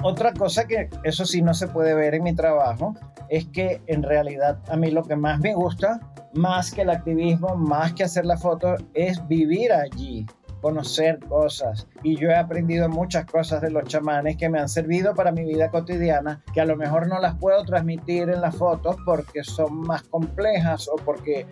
Otra cosa que eso sí no se puede ver en mi trabajo es que en realidad a mí lo que más me gusta, más que el activismo, más que hacer la foto, es vivir allí, conocer cosas. Y yo he aprendido muchas cosas de los chamanes que me han servido para mi vida cotidiana, que a lo mejor no las puedo transmitir en las fotos porque son más complejas o porque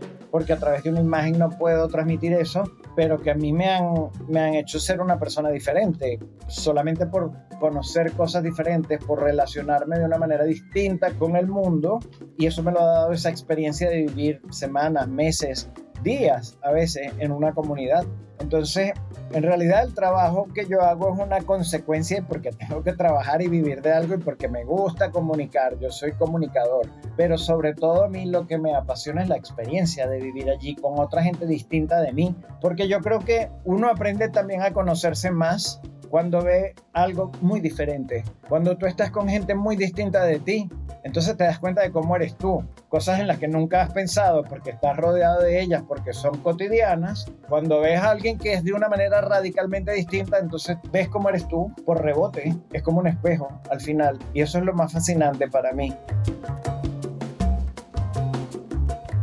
a través de una imagen no puedo transmitir eso, pero que a mí me han hecho ser una persona diferente, solamente por conocer cosas diferentes, por relacionarme de una manera distinta con el mundo, y eso me lo ha dado esa experiencia de vivir semanas, meses, días a veces en una comunidad. Entonces, en realidad el trabajo que yo hago es una consecuencia porque tengo que trabajar y vivir de algo y porque me gusta comunicar, yo soy comunicador, pero sobre todo a mí lo que me apasiona es la experiencia de vivir allí con otra gente distinta de mí, porque yo creo que uno aprende también a conocerse más cuando ve algo muy diferente, cuando tú estás con gente muy distinta de ti, entonces te das cuenta de cómo eres tú, cosas en las que nunca has pensado porque estás rodeado de ellas, porque son cotidianas. Cuando ves a alguien que es de una manera radicalmente distinta, entonces ves cómo eres tú por rebote, es como un espejo al final, y eso es lo más fascinante para mí.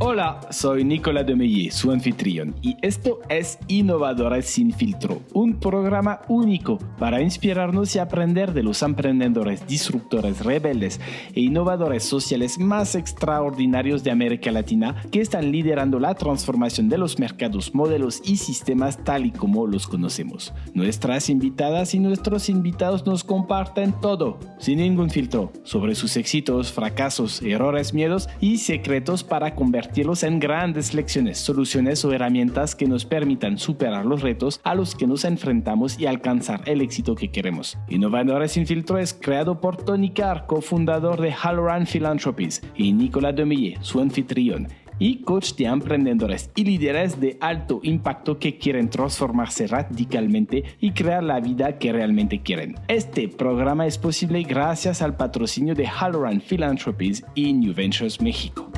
Hola, soy Nicolas Demeye, su anfitrión, y esto es Innovadores sin Filtro, un programa único para inspirarnos y aprender de los emprendedores, disruptores, rebeldes e innovadores sociales más extraordinarios de América Latina que están liderando la transformación de los mercados, modelos y sistemas tal y como los conocemos. Nuestras invitadas y nuestros invitados nos comparten todo, sin ningún filtro, sobre sus éxitos, fracasos, errores, miedos y secretos para convertirlos en grandes lecciones, soluciones o herramientas que nos permitan superar los retos a los que nos enfrentamos y alcanzar el éxito que queremos. Innovadores sin Filtro es creado por Tony Carr, cofundador de Halloran Philanthropies, y Nicolas Demeye, su anfitrión y coach de emprendedores y líderes de alto impacto que quieren transformarse radicalmente y crear la vida que realmente quieren. Este programa es posible gracias al patrocinio de Halloran Philanthropies y New Ventures México.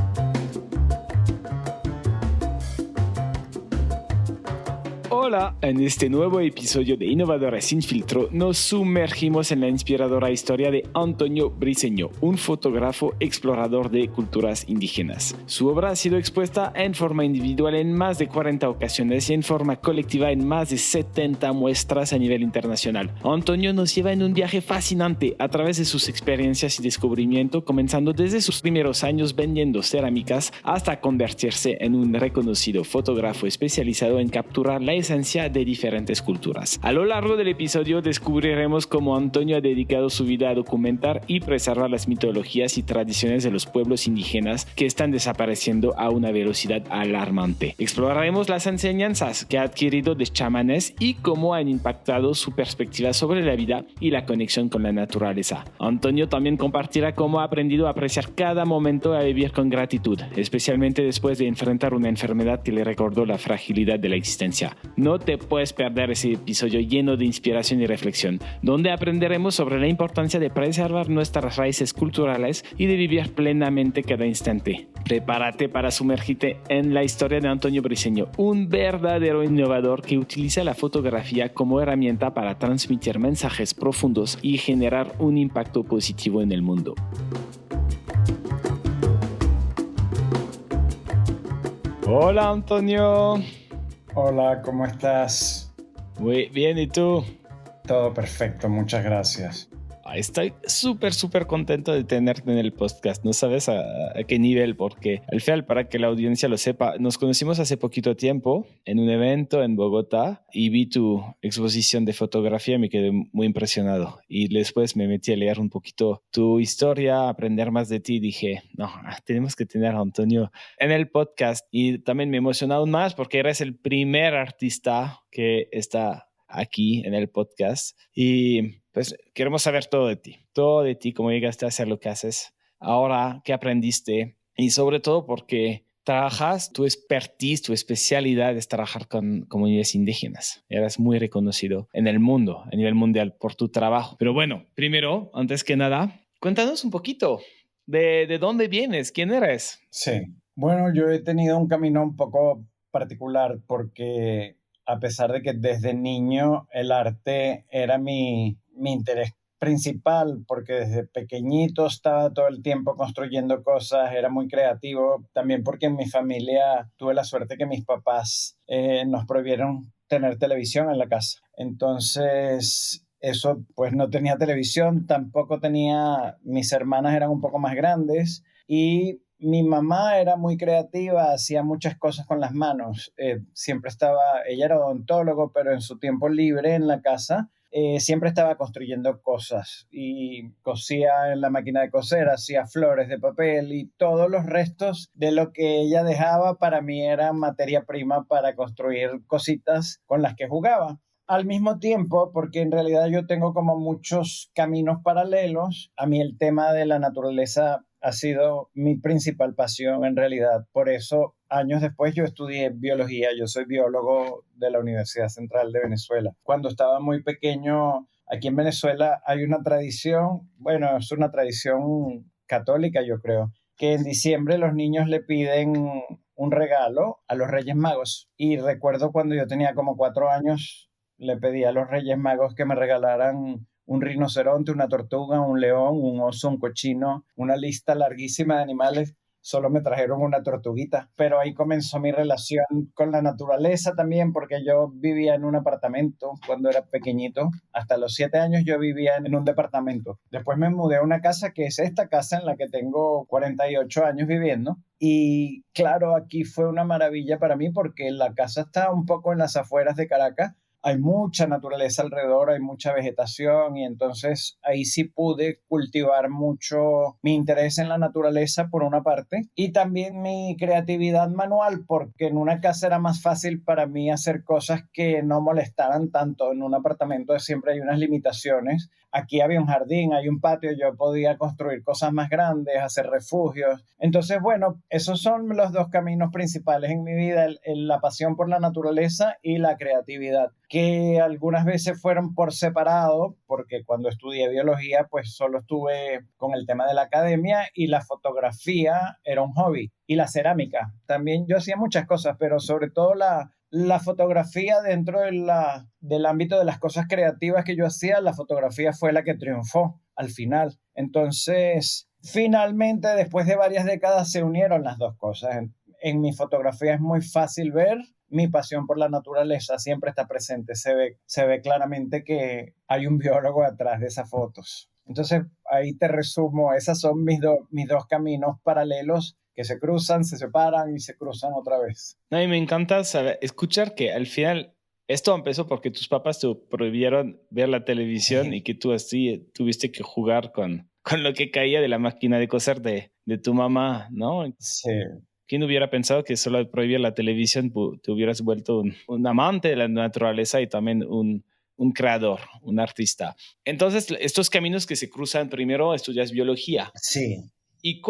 Hola, en este nuevo episodio de Innovadores sin Filtro nos sumergimos en la inspiradora historia de Antonio Briceño, un fotógrafo explorador de culturas indígenas. Su obra ha sido expuesta en forma individual en más de 40 ocasiones y en forma colectiva en más de 70 muestras a nivel internacional. Antonio nos lleva en un viaje fascinante a través de sus experiencias y descubrimiento, comenzando desde sus primeros años vendiendo cerámicas hasta convertirse en un reconocido fotógrafo especializado en capturar la esencia de diferentes culturas. A lo largo del episodio descubriremos cómo Antonio ha dedicado su vida a documentar y preservar las mitologías y tradiciones de los pueblos indígenas que están desapareciendo a una velocidad alarmante. Exploraremos las enseñanzas que ha adquirido de chamanes y cómo han impactado su perspectiva sobre la vida y la conexión con la naturaleza. Antonio también compartirá cómo ha aprendido a apreciar cada momento y a vivir con gratitud, especialmente después de enfrentar una enfermedad que le recordó la fragilidad de la existencia. No te puedes perder ese episodio lleno de inspiración y reflexión, donde aprenderemos sobre la importancia de preservar nuestras raíces culturales y de vivir plenamente cada instante. Prepárate para sumergirte en la historia de Antonio Briceño, un verdadero innovador que utiliza la fotografía como herramienta para transmitir mensajes profundos y generar un impacto positivo en el mundo. Hola, Antonio. Hola, ¿cómo estás? Muy bien, ¿y tú? Todo perfecto, muchas gracias. Estoy súper contento de tenerte en el podcast. No sabes a qué nivel, porque al final, para que la audiencia lo sepa, nos conocimos hace poquito tiempo en un evento en Bogotá y vi tu exposición de fotografía y me quedé muy impresionado. Y después me metí a leer un poquito tu historia, aprender más de ti y dije, no, tenemos que tener a Antonio en el podcast. Y también me emocionó aún más porque eres el primer artista que está aquí en el podcast y pues queremos saber todo de ti, cómo llegaste a hacer lo que haces, ahora qué aprendiste y sobre todo porque trabajas, tu expertise, tu especialidad es trabajar con comunidades indígenas. Eres muy reconocido en el mundo, a nivel mundial, por tu trabajo. Pero bueno, primero, antes que nada, cuéntanos un poquito de dónde vienes, quién eres. Sí, bueno, yo he tenido un camino un poco particular porque a pesar de que desde niño el arte era mi interés principal, porque desde pequeñito estaba todo el tiempo construyendo cosas, era muy creativo, también porque en mi familia tuve la suerte que mis papás nos prohibieron tener televisión en la casa. Entonces, eso pues no tenía televisión, tampoco tenía, mis hermanas eran un poco más grandes y mi mamá era muy creativa, hacía muchas cosas con las manos. Siempre estaba, ella era odontólogo, pero en su tiempo libre en la casa siempre estaba construyendo cosas y cosía en la máquina de coser, hacía flores de papel y todos los restos de lo que ella dejaba para mí era materia prima para construir cositas con las que jugaba. Al mismo tiempo, porque en realidad yo tengo como muchos caminos paralelos, a mí el tema de la naturaleza ha sido mi principal pasión en realidad. Por eso, años después yo estudié biología, yo soy biólogo de la Universidad Central de Venezuela. Cuando estaba muy pequeño, aquí en Venezuela hay una tradición, bueno, es una tradición católica yo creo, que en diciembre los niños le piden un regalo a los Reyes Magos. Y recuerdo cuando yo tenía como 4 años, le pedí a los Reyes Magos que me regalaran un rinoceronte, una tortuga, un león, un oso, un cochino, una lista larguísima de animales. Solo me trajeron una tortuguita, pero ahí comenzó mi relación con la naturaleza también, porque yo vivía en un apartamento cuando era pequeñito. Hasta los 7 años yo vivía en un departamento. Después me mudé a una casa que es esta casa en la que tengo 48 años viviendo. Y claro, aquí fue una maravilla para mí porque la casa está un poco en las afueras de Caracas. Hay mucha naturaleza alrededor, hay mucha vegetación y entonces ahí sí pude cultivar mucho mi interés en la naturaleza por una parte y también mi creatividad manual porque en una casa era más fácil para mí hacer cosas que no molestaran tanto. En un apartamento siempre hay unas limitaciones. Aquí había un jardín, hay un patio, yo podía construir cosas más grandes, hacer refugios. Entonces, bueno, esos son los dos caminos principales en mi vida, la pasión por la naturaleza y la creatividad, que algunas veces fueron por separado, porque cuando estudié biología, pues solo estuve con el tema de la academia y la fotografía era un hobby. Y la cerámica. También yo hacía muchas cosas, pero sobre todo la fotografía dentro del ámbito de las cosas creativas que yo hacía, la fotografía fue la que triunfó al final. Entonces, finalmente, después de varias décadas, se unieron las dos cosas. En mi fotografía es muy fácil ver mi pasión por la naturaleza, siempre está presente, se ve claramente que hay un biólogo atrás de esas fotos. Entonces, ahí te resumo, esos son mis dos caminos paralelos que se cruzan, se separan y se cruzan otra vez. No, y me encanta escuchar que al final esto empezó porque tus papás te prohibieron ver la televisión y que tú así tuviste que jugar con lo que caía de la máquina de coser de tu mamá, ¿no? Sí. ¿Quién hubiera pensado que solo al prohibir la televisión te hubieras vuelto un amante de la naturaleza y también un creador, un artista? Entonces, estos caminos que se cruzan, primero estudias biología. Sí. ¿Y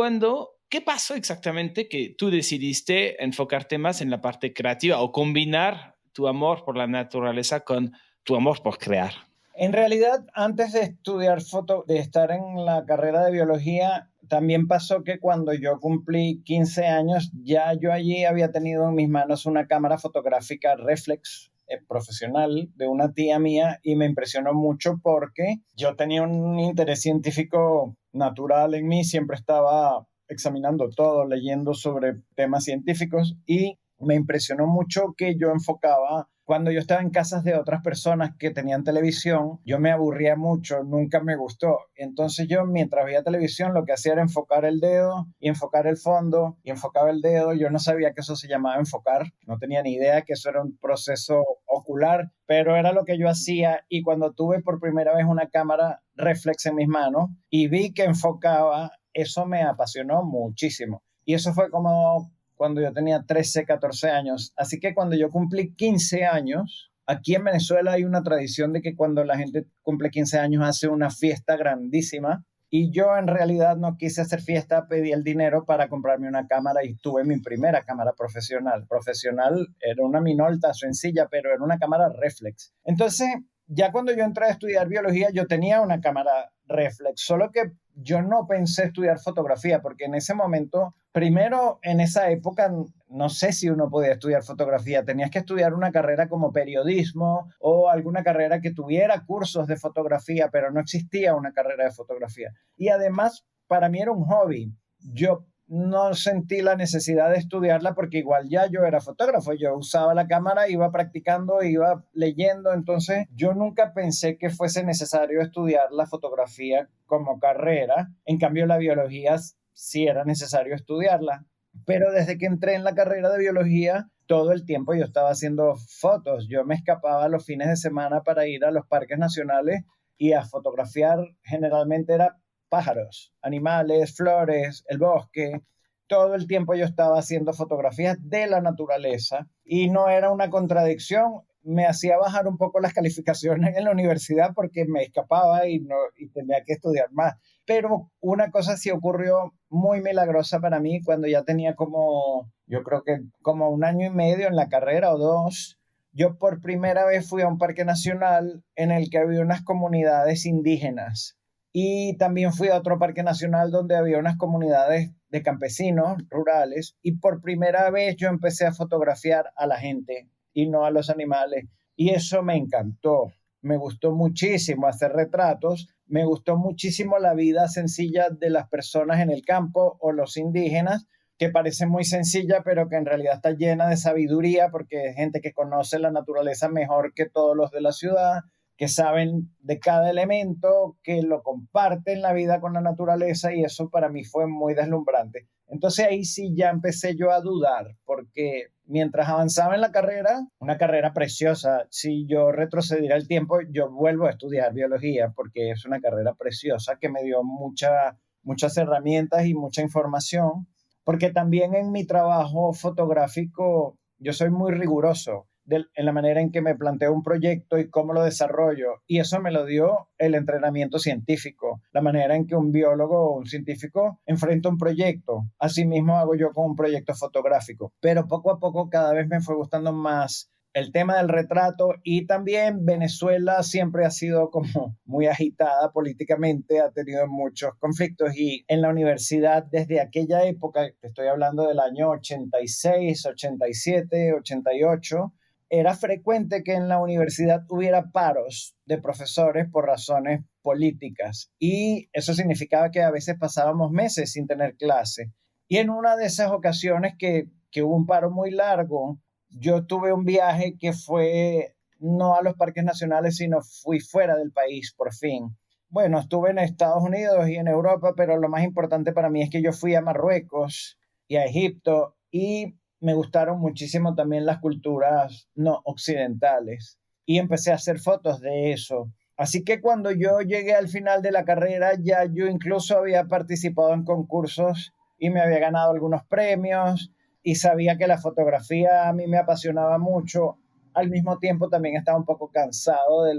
qué pasó exactamente que tú decidiste enfocarte más en la parte creativa o combinar tu amor por la naturaleza con tu amor por crear? En realidad, antes de estudiar de estar en la carrera de biología, también pasó que cuando yo cumplí 15 años, ya yo allí había tenido en mis manos una cámara fotográfica reflex profesional de una tía mía y me impresionó mucho porque yo tenía un interés científico natural en mí, siempre estaba examinando todo, leyendo sobre temas científicos y me impresionó mucho que yo enfocaba. Cuando yo estaba en casas de otras personas que tenían televisión, yo me aburría mucho, nunca me gustó. Entonces yo, mientras veía televisión, lo que hacía era enfocar el dedo y enfocar el fondo y enfocaba el dedo. Yo no sabía que eso se llamaba enfocar, no tenía ni idea que eso era un proceso ocular, pero era lo que yo hacía. Y cuando tuve por primera vez una cámara reflex en mis manos y vi que enfocaba, eso me apasionó muchísimo. Y eso fue como cuando yo tenía 13, 14 años. Así que cuando yo cumplí 15 años, aquí en Venezuela hay una tradición de que cuando la gente cumple 15 años hace una fiesta grandísima. Y yo en realidad no quise hacer fiesta, pedí el dinero para comprarme una cámara y tuve mi primera cámara profesional. Profesional era una Minolta sencilla, pero era una cámara reflex. Entonces, ya cuando yo entré a estudiar biología, yo tenía una cámara reflex, solo que yo no pensé estudiar fotografía, porque en ese momento, primero en esa época, no sé si uno podía estudiar fotografía, tenías que estudiar una carrera como periodismo o alguna carrera que tuviera cursos de fotografía, pero no existía una carrera de fotografía. Y además, para mí era un hobby. Yo no sentí la necesidad de estudiarla porque igual ya yo era fotógrafo, yo usaba la cámara, iba practicando, iba leyendo, entonces yo nunca pensé que fuese necesario estudiar la fotografía como carrera, en cambio la biología sí era necesario estudiarla, pero desde que entré en la carrera de biología, todo el tiempo yo estaba haciendo fotos, yo me escapaba los fines de semana para ir a los parques nacionales y a fotografiar, generalmente era pájaros, animales, flores, el bosque. Todo el tiempo yo estaba haciendo fotografías de la naturaleza y no era una contradicción. Me hacía bajar un poco las calificaciones en la universidad porque me escapaba y tenía que estudiar más. Pero una cosa sí ocurrió muy milagrosa para mí cuando ya tenía como, yo creo que como 1 año y medio en la carrera o 2. Yo por primera vez fui a un parque nacional en el que había unas comunidades indígenas y también fui a otro parque nacional donde había unas comunidades de campesinos rurales y por primera vez yo empecé a fotografiar a la gente y no a los animales. Y eso me encantó. Me gustó muchísimo hacer retratos, me gustó muchísimo la vida sencilla de las personas en el campo o los indígenas, que parece muy sencilla, pero que en realidad está llena de sabiduría porque es gente que conoce la naturaleza mejor que todos los de la ciudad, que saben de cada elemento, que lo comparten la vida con la naturaleza y eso para mí fue muy deslumbrante. Entonces ahí sí ya empecé yo a dudar, porque mientras avanzaba en la carrera, una carrera preciosa, si yo retrocediera el tiempo, yo vuelvo a estudiar biología, porque es una carrera preciosa que me dio muchas herramientas y mucha información, porque también en mi trabajo fotográfico yo soy muy riguroso en la manera en que me planteo un proyecto y cómo lo desarrollo. Y eso me lo dio el entrenamiento científico, la manera en que un biólogo o un científico enfrenta un proyecto. Asimismo hago yo con un proyecto fotográfico. Pero poco a poco cada vez me fue gustando más el tema del retrato y también Venezuela siempre ha sido como muy agitada políticamente, ha tenido muchos conflictos y en la universidad desde aquella época, te estoy hablando del año 86, 87, 88, era frecuente que en la universidad hubiera paros de profesores por razones políticas y eso significaba que a veces pasábamos meses sin tener clase. Y en una de esas ocasiones que hubo un paro muy largo, yo tuve un viaje que fue no a los parques nacionales, sino fui fuera del país por fin. Bueno, estuve en Estados Unidos y en Europa, pero lo más importante para mí es que yo fui a Marruecos y a Egipto y me gustaron muchísimo también las culturas no occidentales y empecé a hacer fotos de eso. Así que cuando yo llegué al final de la carrera, ya yo incluso había participado en concursos y me había ganado algunos premios y sabía que la fotografía a mí me apasionaba mucho. Al mismo tiempo también estaba un poco cansado de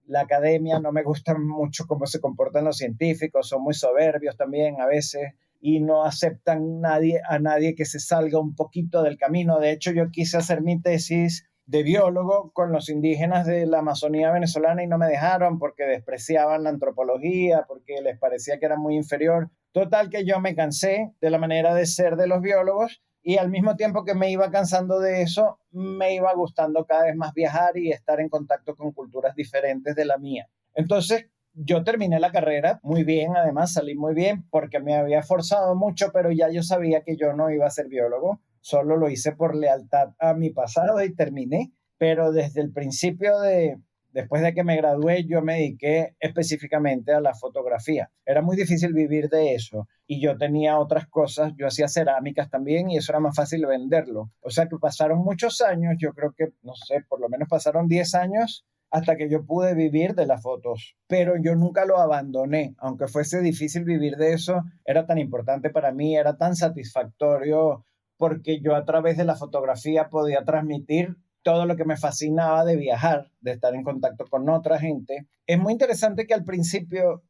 la academia, no me gusta mucho cómo se comportan los científicos, son muy soberbios también a veces y no aceptan a nadie que se salga un poquito del camino. De hecho, yo quise hacer mi tesis de biólogo con los indígenas de la Amazonía venezolana y no me dejaron porque despreciaban la antropología, porque les parecía que era muy inferior. Total que yo me cansé de la manera de ser de los biólogos y al mismo tiempo que me iba cansando de eso, me iba gustando cada vez más viajar y estar en contacto con culturas diferentes de la mía. Entonces, yo terminé la carrera muy bien, además salí muy bien porque me había forzado mucho, pero ya yo sabía que yo no iba a ser biólogo, solo lo hice por lealtad a mi pasado y terminé, pero desde el principio después de que me gradué, yo me dediqué específicamente a la fotografía. Era muy difícil vivir de eso y yo tenía otras cosas, yo hacía cerámicas también y eso era más fácil venderlo. O sea que pasaron muchos años, yo creo que, no sé, por lo menos pasaron 10 años hasta que yo pude vivir de las fotos, pero yo nunca lo abandoné, aunque fuese difícil vivir de eso, era tan importante para mí, era tan satisfactorio porque yo a través de la fotografía podía transmitir todo lo que me fascinaba de viajar, de estar en contacto con otra gente. Es muy interesante que al principio,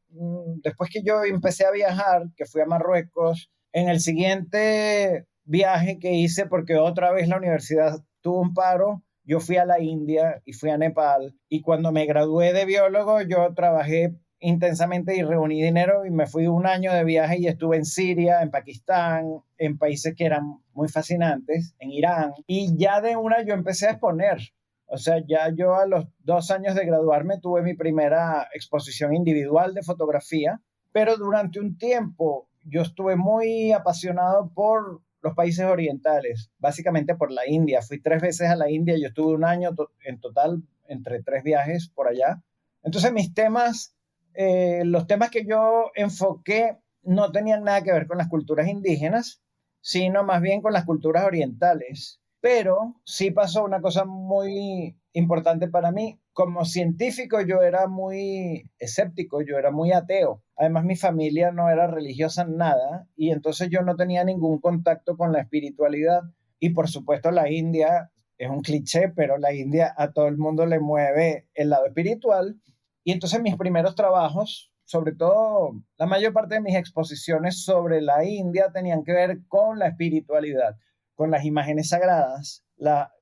después que yo empecé a viajar, que fui a Marruecos, en el siguiente viaje que hice, porque otra vez la universidad tuvo un paro, yo fui a la India y fui a Nepal. Y cuando me gradué de biólogo, yo trabajé intensamente y reuní dinero y me fui un año de viaje y estuve en Siria, en Pakistán, en países que eran muy fascinantes, en Irán. Y ya de una yo empecé a exponer. O sea, ya yo a los 2 años de graduarme tuve mi primera exposición individual de fotografía, pero durante un tiempo yo estuve muy apasionado por los países orientales, básicamente por la India. Fui 3 veces a la India, yo estuve un año en total entre 3 viajes por allá. Entonces mis temas, los temas que yo enfoqué no tenían nada que ver con las culturas indígenas, sino más bien con las culturas orientales. Pero sí pasó una cosa muy importante para mí. Como científico yo era muy escéptico, yo era muy ateo. Además mi familia no era religiosa en nada y entonces yo no tenía ningún contacto con la espiritualidad. Y por supuesto la India es un cliché, pero la India a todo el mundo le mueve el lado espiritual. Y entonces mis primeros trabajos, sobre todo la mayor parte de mis exposiciones sobre la India tenían que ver con la espiritualidad, con las imágenes sagradas,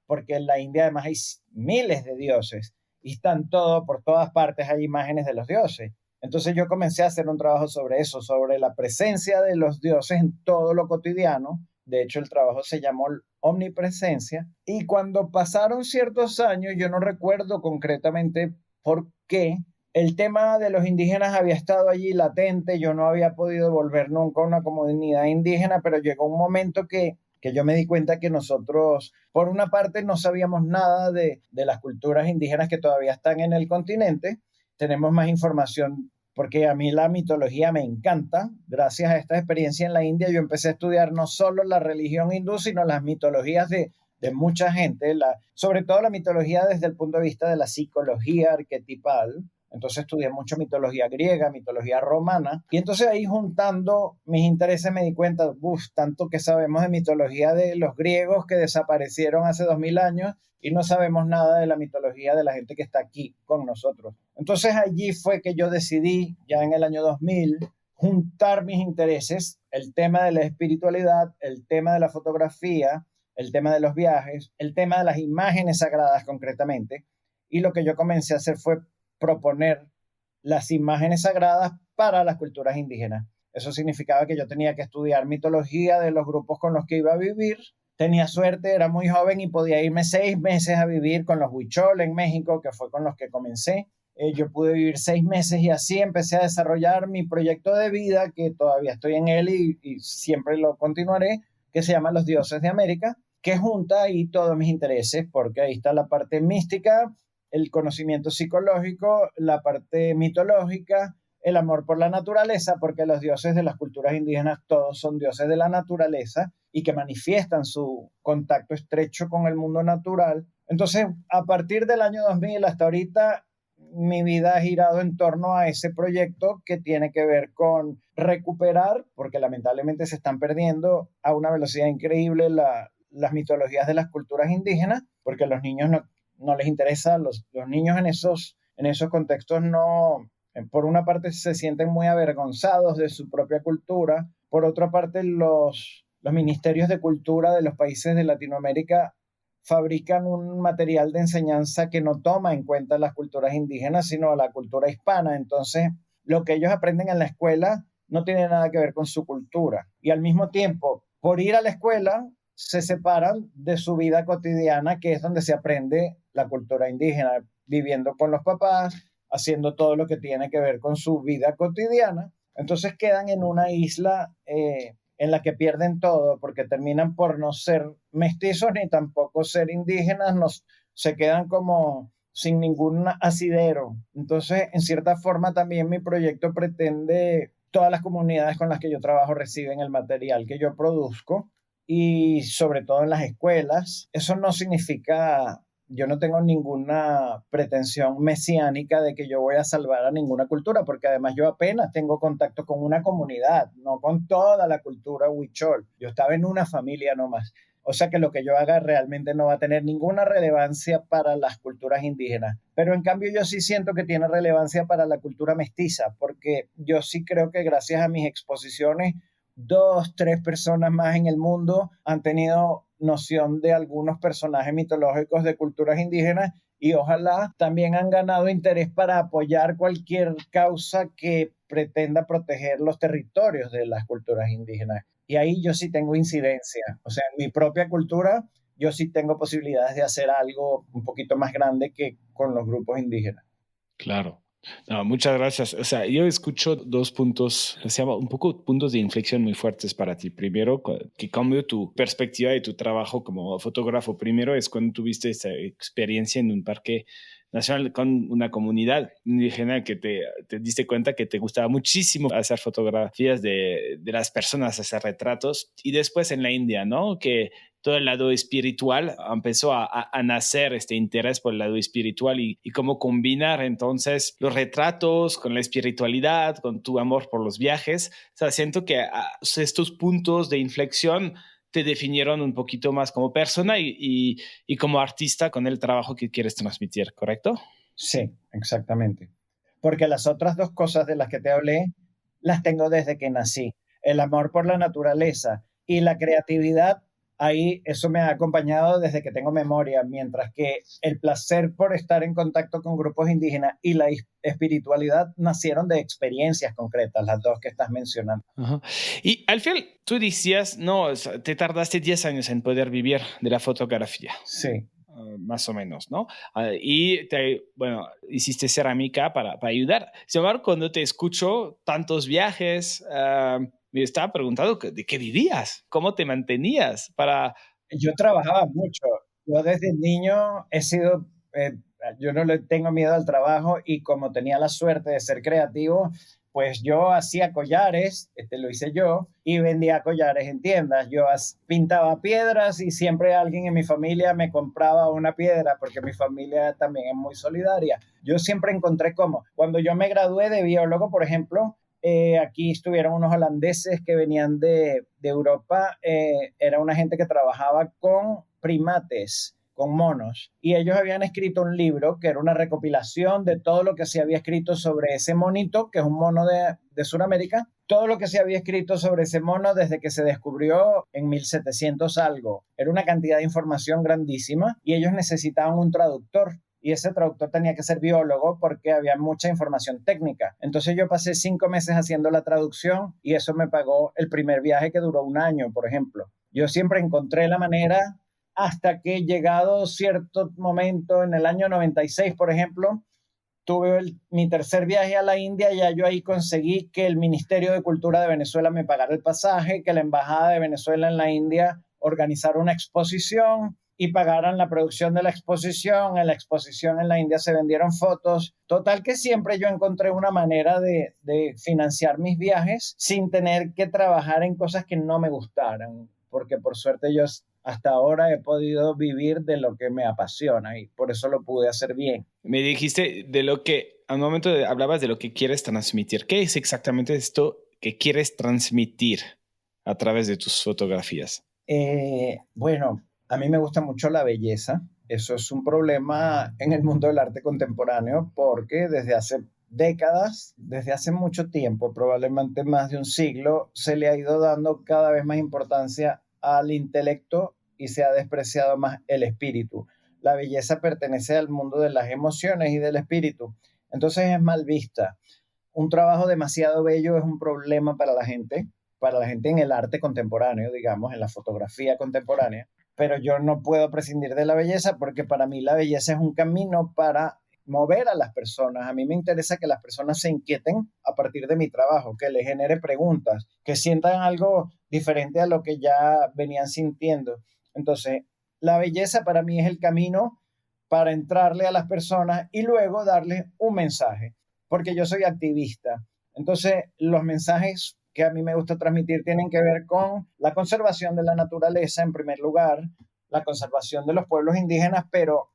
porque en la India además hay miles de dioses y están por todas partes hay imágenes de los dioses. Entonces yo comencé a hacer un trabajo sobre eso, sobre la presencia de los dioses en todo lo cotidiano. De hecho, el trabajo se llamó Omnipresencia. Y cuando pasaron ciertos años, yo no recuerdo concretamente por qué, el tema de los indígenas había estado allí latente. Yo no había podido volver nunca a una comunidad indígena, pero llegó un momento que yo me di cuenta que nosotros, por una parte, no sabíamos nada de las culturas indígenas que todavía están en el continente. Tenemos más información porque a mí la mitología me encanta. Gracias a esta experiencia en la India, yo empecé a estudiar no solo la religión hindú, sino las mitologías de mucha gente, sobre todo la mitología desde el punto de vista de la psicología arquetipal. Entonces estudié mucho mitología griega, mitología romana, y entonces ahí juntando mis intereses me di cuenta, tanto que sabemos de mitología de los griegos que desaparecieron hace 2000 años y no sabemos nada de la mitología de la gente que está aquí con nosotros. Entonces allí fue que yo decidí, ya en el año 2000, juntar mis intereses, el tema de la espiritualidad, el tema de la fotografía, el tema de los viajes, el tema de las imágenes sagradas concretamente, y lo que yo comencé a hacer fue proponer las imágenes sagradas para las culturas indígenas. Eso significaba que yo tenía que estudiar mitología de los grupos con los que iba a vivir. Tenía suerte, era muy joven y podía irme 6 meses a vivir con los Huichol en México, que fue con los que comencé. Yo pude vivir 6 meses y así empecé a desarrollar mi proyecto de vida, que todavía estoy en él y siempre lo continuaré, que se llama Los Dioses de América, que junta ahí todos mis intereses, porque ahí está la parte mística, el conocimiento psicológico, la parte mitológica, el amor por la naturaleza, porque los dioses de las culturas indígenas todos son dioses de la naturaleza y que manifiestan su contacto estrecho con el mundo natural. Entonces, a partir del año 2000 hasta ahorita, mi vida ha girado en torno a ese proyecto que tiene que ver con recuperar, porque lamentablemente se están perdiendo a una velocidad increíble las mitologías de las culturas indígenas, porque los niños no les interesa, los niños en esos contextos no, por una parte se sienten muy avergonzados de su propia cultura, por otra parte los ministerios de cultura de los países de Latinoamérica fabrican un material de enseñanza que no toma en cuenta las culturas indígenas, sino la cultura hispana. Entonces, lo que ellos aprenden en la escuela no tiene nada que ver con su cultura. Y al mismo tiempo, por ir a la escuela, se separan de su vida cotidiana, que es donde se aprende la cultura indígena, viviendo con los papás, haciendo todo lo que tiene que ver con su vida cotidiana. Entonces quedan en una isla en la que pierden todo, porque terminan por no ser mestizos ni tampoco ser indígenas, se quedan como sin ningún asidero. Entonces, en cierta forma, también mi proyecto pretende, todas las comunidades con las que yo trabajo reciben el material que yo produzco, y sobre todo en las escuelas. Eso no significa, yo no tengo ninguna pretensión mesiánica de que yo voy a salvar a ninguna cultura, porque además yo apenas tengo contacto con una comunidad, no con toda la cultura huichol. Yo estaba en una familia nomás. O sea que lo que yo haga realmente no va a tener ninguna relevancia para las culturas indígenas. Pero en cambio yo sí siento que tiene relevancia para la cultura mestiza, porque yo sí creo que gracias a mis exposiciones 2, 3 personas más en el mundo han tenido noción de algunos personajes mitológicos de culturas indígenas y ojalá también han ganado interés para apoyar cualquier causa que pretenda proteger los territorios de las culturas indígenas. Y ahí yo sí tengo incidencia, o sea, en mi propia cultura yo sí tengo posibilidades de hacer algo un poquito más grande que con los grupos indígenas. Claro. No, muchas gracias. O sea, yo escucho dos puntos, se llama un poco puntos de inflexión muy fuertes para ti. Primero, que cambió tu perspectiva y tu trabajo como fotógrafo. Primero es cuando tuviste esta experiencia en un parque nacional con una comunidad indígena que te diste cuenta que te gustaba muchísimo hacer fotografías de las personas, hacer retratos. Y después en la India, ¿no? Que todo el lado espiritual empezó a nacer este interés por el lado espiritual y cómo combinar entonces los retratos con la espiritualidad, con tu amor por los viajes. O sea, siento que estos puntos de inflexión te definieron un poquito más como persona y como artista con el trabajo que quieres transmitir, ¿correcto? Sí, exactamente. Porque las otras dos cosas de las que te hablé las tengo desde que nací. El amor por la naturaleza y la creatividad, ahí eso me ha acompañado desde que tengo memoria, mientras que el placer por estar en contacto con grupos indígenas y la espiritualidad nacieron de experiencias concretas, las dos que estás mencionando. Ajá. Y al final tú decías, no, te tardaste 10 años en poder vivir de la fotografía. Sí. Más o menos, ¿no? Bueno, hiciste cerámica para ayudar. Sin embargo, cuando te escucho tantos viajes, me estaba preguntando de qué vivías, cómo te mantenías para... Yo trabajaba mucho. Yo desde niño he sido, yo no le tengo miedo al trabajo y como tenía la suerte de ser creativo, pues yo hacía collares, lo hice yo, y vendía collares en tiendas. Yo pintaba piedras y siempre alguien en mi familia me compraba una piedra porque mi familia también es muy solidaria. Yo siempre encontré cómo. Cuando yo me gradué de biólogo, por ejemplo, aquí estuvieron unos holandeses que venían de Europa, era una gente que trabajaba con primates, con monos, y ellos habían escrito un libro que era una recopilación de todo lo que se había escrito sobre ese monito, que es un mono de Sudamérica, todo lo que se había escrito sobre ese mono desde que se descubrió en 1700 algo. Era una cantidad de información grandísima y ellos necesitaban un traductor. Y ese traductor tenía que ser biólogo porque había mucha información técnica. Entonces yo pasé 5 meses haciendo la traducción y eso me pagó el primer viaje que duró 1 año, por ejemplo. Yo siempre encontré la manera hasta que llegado cierto momento, en el año 96, por ejemplo, tuve mi tercer viaje a la India y ya yo ahí conseguí que el Ministerio de Cultura de Venezuela me pagara el pasaje, que la Embajada de Venezuela en la India organizara una exposición y pagaran la producción de la exposición. En la exposición en la India se vendieron fotos. Total que siempre yo encontré una manera de financiar mis viajes sin tener que trabajar en cosas que no me gustaran, porque por suerte yo hasta ahora he podido vivir de lo que me apasiona y por eso lo pude hacer bien. Me dijiste de lo que, al momento hablabas de lo que quieres transmitir. ¿Qué es exactamente esto que quieres transmitir a través de tus fotografías? Bueno, a mí me gusta mucho la belleza. Eso es un problema en el mundo del arte contemporáneo porque desde hace décadas, desde hace mucho tiempo, probablemente más de un siglo, se le ha ido dando cada vez más importancia al intelecto y se ha despreciado más el espíritu. La belleza pertenece al mundo de las emociones y del espíritu, entonces es mal vista. Un trabajo demasiado bello es un problema para la gente en el arte contemporáneo, digamos, en la fotografía contemporánea, pero yo no puedo prescindir de la belleza porque para mí la belleza es un camino para mover a las personas. A mí me interesa que las personas se inquieten a partir de mi trabajo, que les genere preguntas, que sientan algo diferente a lo que ya venían sintiendo. Entonces, la belleza para mí es el camino para entrarle a las personas y luego darles un mensaje, porque yo soy activista. Entonces, los mensajes que a mí me gusta transmitir tienen que ver con la conservación de la naturaleza, en primer lugar, la conservación de los pueblos indígenas, pero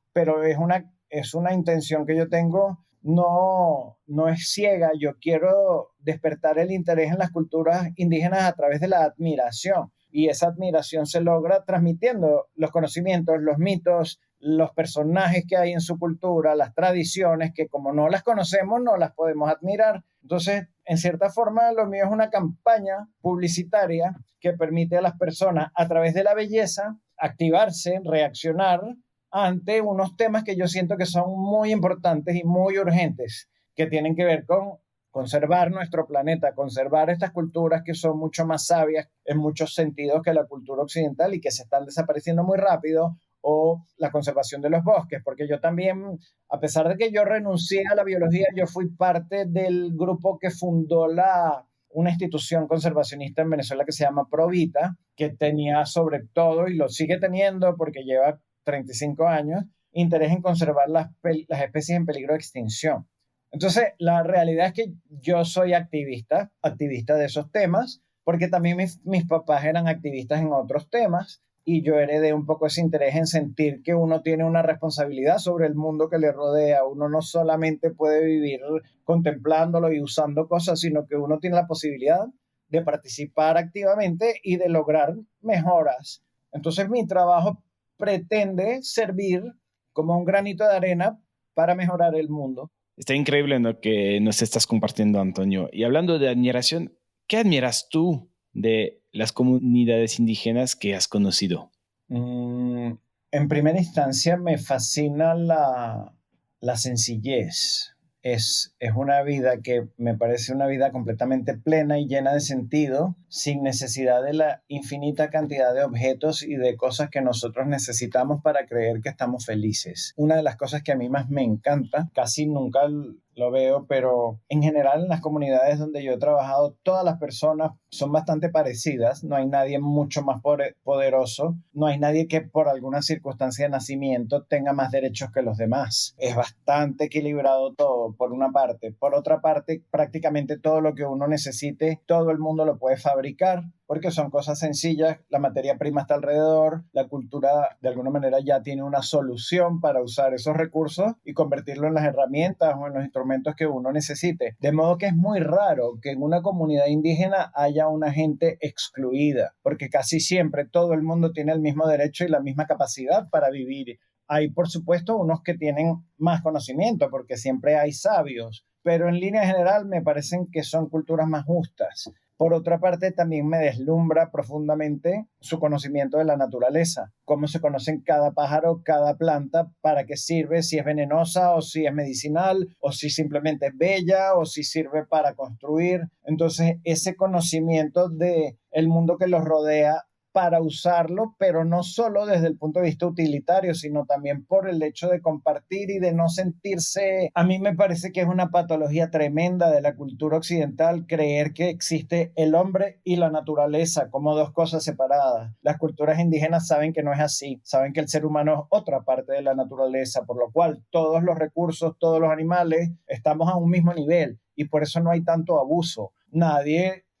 es una intención que yo tengo, no es ciega. Yo quiero despertar el interés en las culturas indígenas a través de la admiración. Y esa admiración se logra transmitiendo los conocimientos, los mitos, los personajes que hay en su cultura, las tradiciones, que como no las conocemos, no las podemos admirar. Entonces, en cierta forma, lo mío es una campaña publicitaria que permite a las personas, a través de la belleza, activarse, reaccionar ante unos temas que yo siento que son muy importantes y muy urgentes, que tienen que ver con conservar nuestro planeta, conservar estas culturas que son mucho más sabias en muchos sentidos que la cultura occidental y que se están desapareciendo muy rápido, o la conservación de los bosques, porque yo también, a pesar de que yo renuncié a la biología, yo fui parte del grupo que fundó una institución conservacionista en Venezuela que se llama Provita, que tenía sobre todo, y lo sigue teniendo porque lleva 35 años, interés en conservar las especies en peligro de extinción. Entonces, la realidad es que yo soy activista de esos temas, porque también mis papás eran activistas en otros temas, y yo heredé un poco ese interés en sentir que uno tiene una responsabilidad sobre el mundo que le rodea. Uno no solamente puede vivir contemplándolo y usando cosas, sino que uno tiene la posibilidad de participar activamente y de lograr mejoras. Entonces mi trabajo pretende servir como un granito de arena para mejorar el mundo. Está increíble lo que nos estás compartiendo, Antonio. Y hablando de admiración, ¿qué admiras tú de las comunidades indígenas que has conocido? En primera instancia me fascina la sencillez. Es una vida que me parece una vida completamente plena y llena de sentido, sin necesidad de la infinita cantidad de objetos y de cosas que nosotros necesitamos para creer que estamos felices. Una de las cosas que a mí más me encanta, casi nunca lo veo, pero en general en las comunidades donde yo he trabajado, todas las personas son bastante parecidas, no hay nadie mucho más poderoso, no hay nadie que por alguna circunstancia de nacimiento tenga más derechos que los demás. Es bastante equilibrado todo, por una parte. Por otra parte, prácticamente todo lo que uno necesite, todo el mundo lo puede fabricar, porque son cosas sencillas, la materia prima está alrededor, la cultura de alguna manera ya tiene una solución para usar esos recursos y convertirlo en las herramientas o en los instrumentos que uno necesite. De modo que es muy raro que en una comunidad indígena haya una gente excluida, porque casi siempre todo el mundo tiene el mismo derecho y la misma capacidad para vivir. Hay, por supuesto, unos que tienen más conocimiento, porque siempre hay sabios, pero en línea general me parecen que son culturas más justas. Por otra parte, también me deslumbra profundamente su conocimiento de la naturaleza, cómo se conocen cada pájaro, cada planta, para qué sirve, si es venenosa o si es medicinal, o si simplemente es bella o si sirve para construir. Entonces, ese conocimiento de el mundo que los rodea para usarlo, pero no solo desde el punto de vista utilitario, sino también por el hecho de compartir y de no sentirse. A mí me parece que es una patología tremenda de la cultura occidental creer que existe el hombre y la naturaleza como dos cosas separadas. Las culturas indígenas saben que no es así, saben que el ser humano es otra parte de la naturaleza, por lo cual todos los recursos, todos los animales, estamos a un mismo nivel y por eso no hay tanto abuso.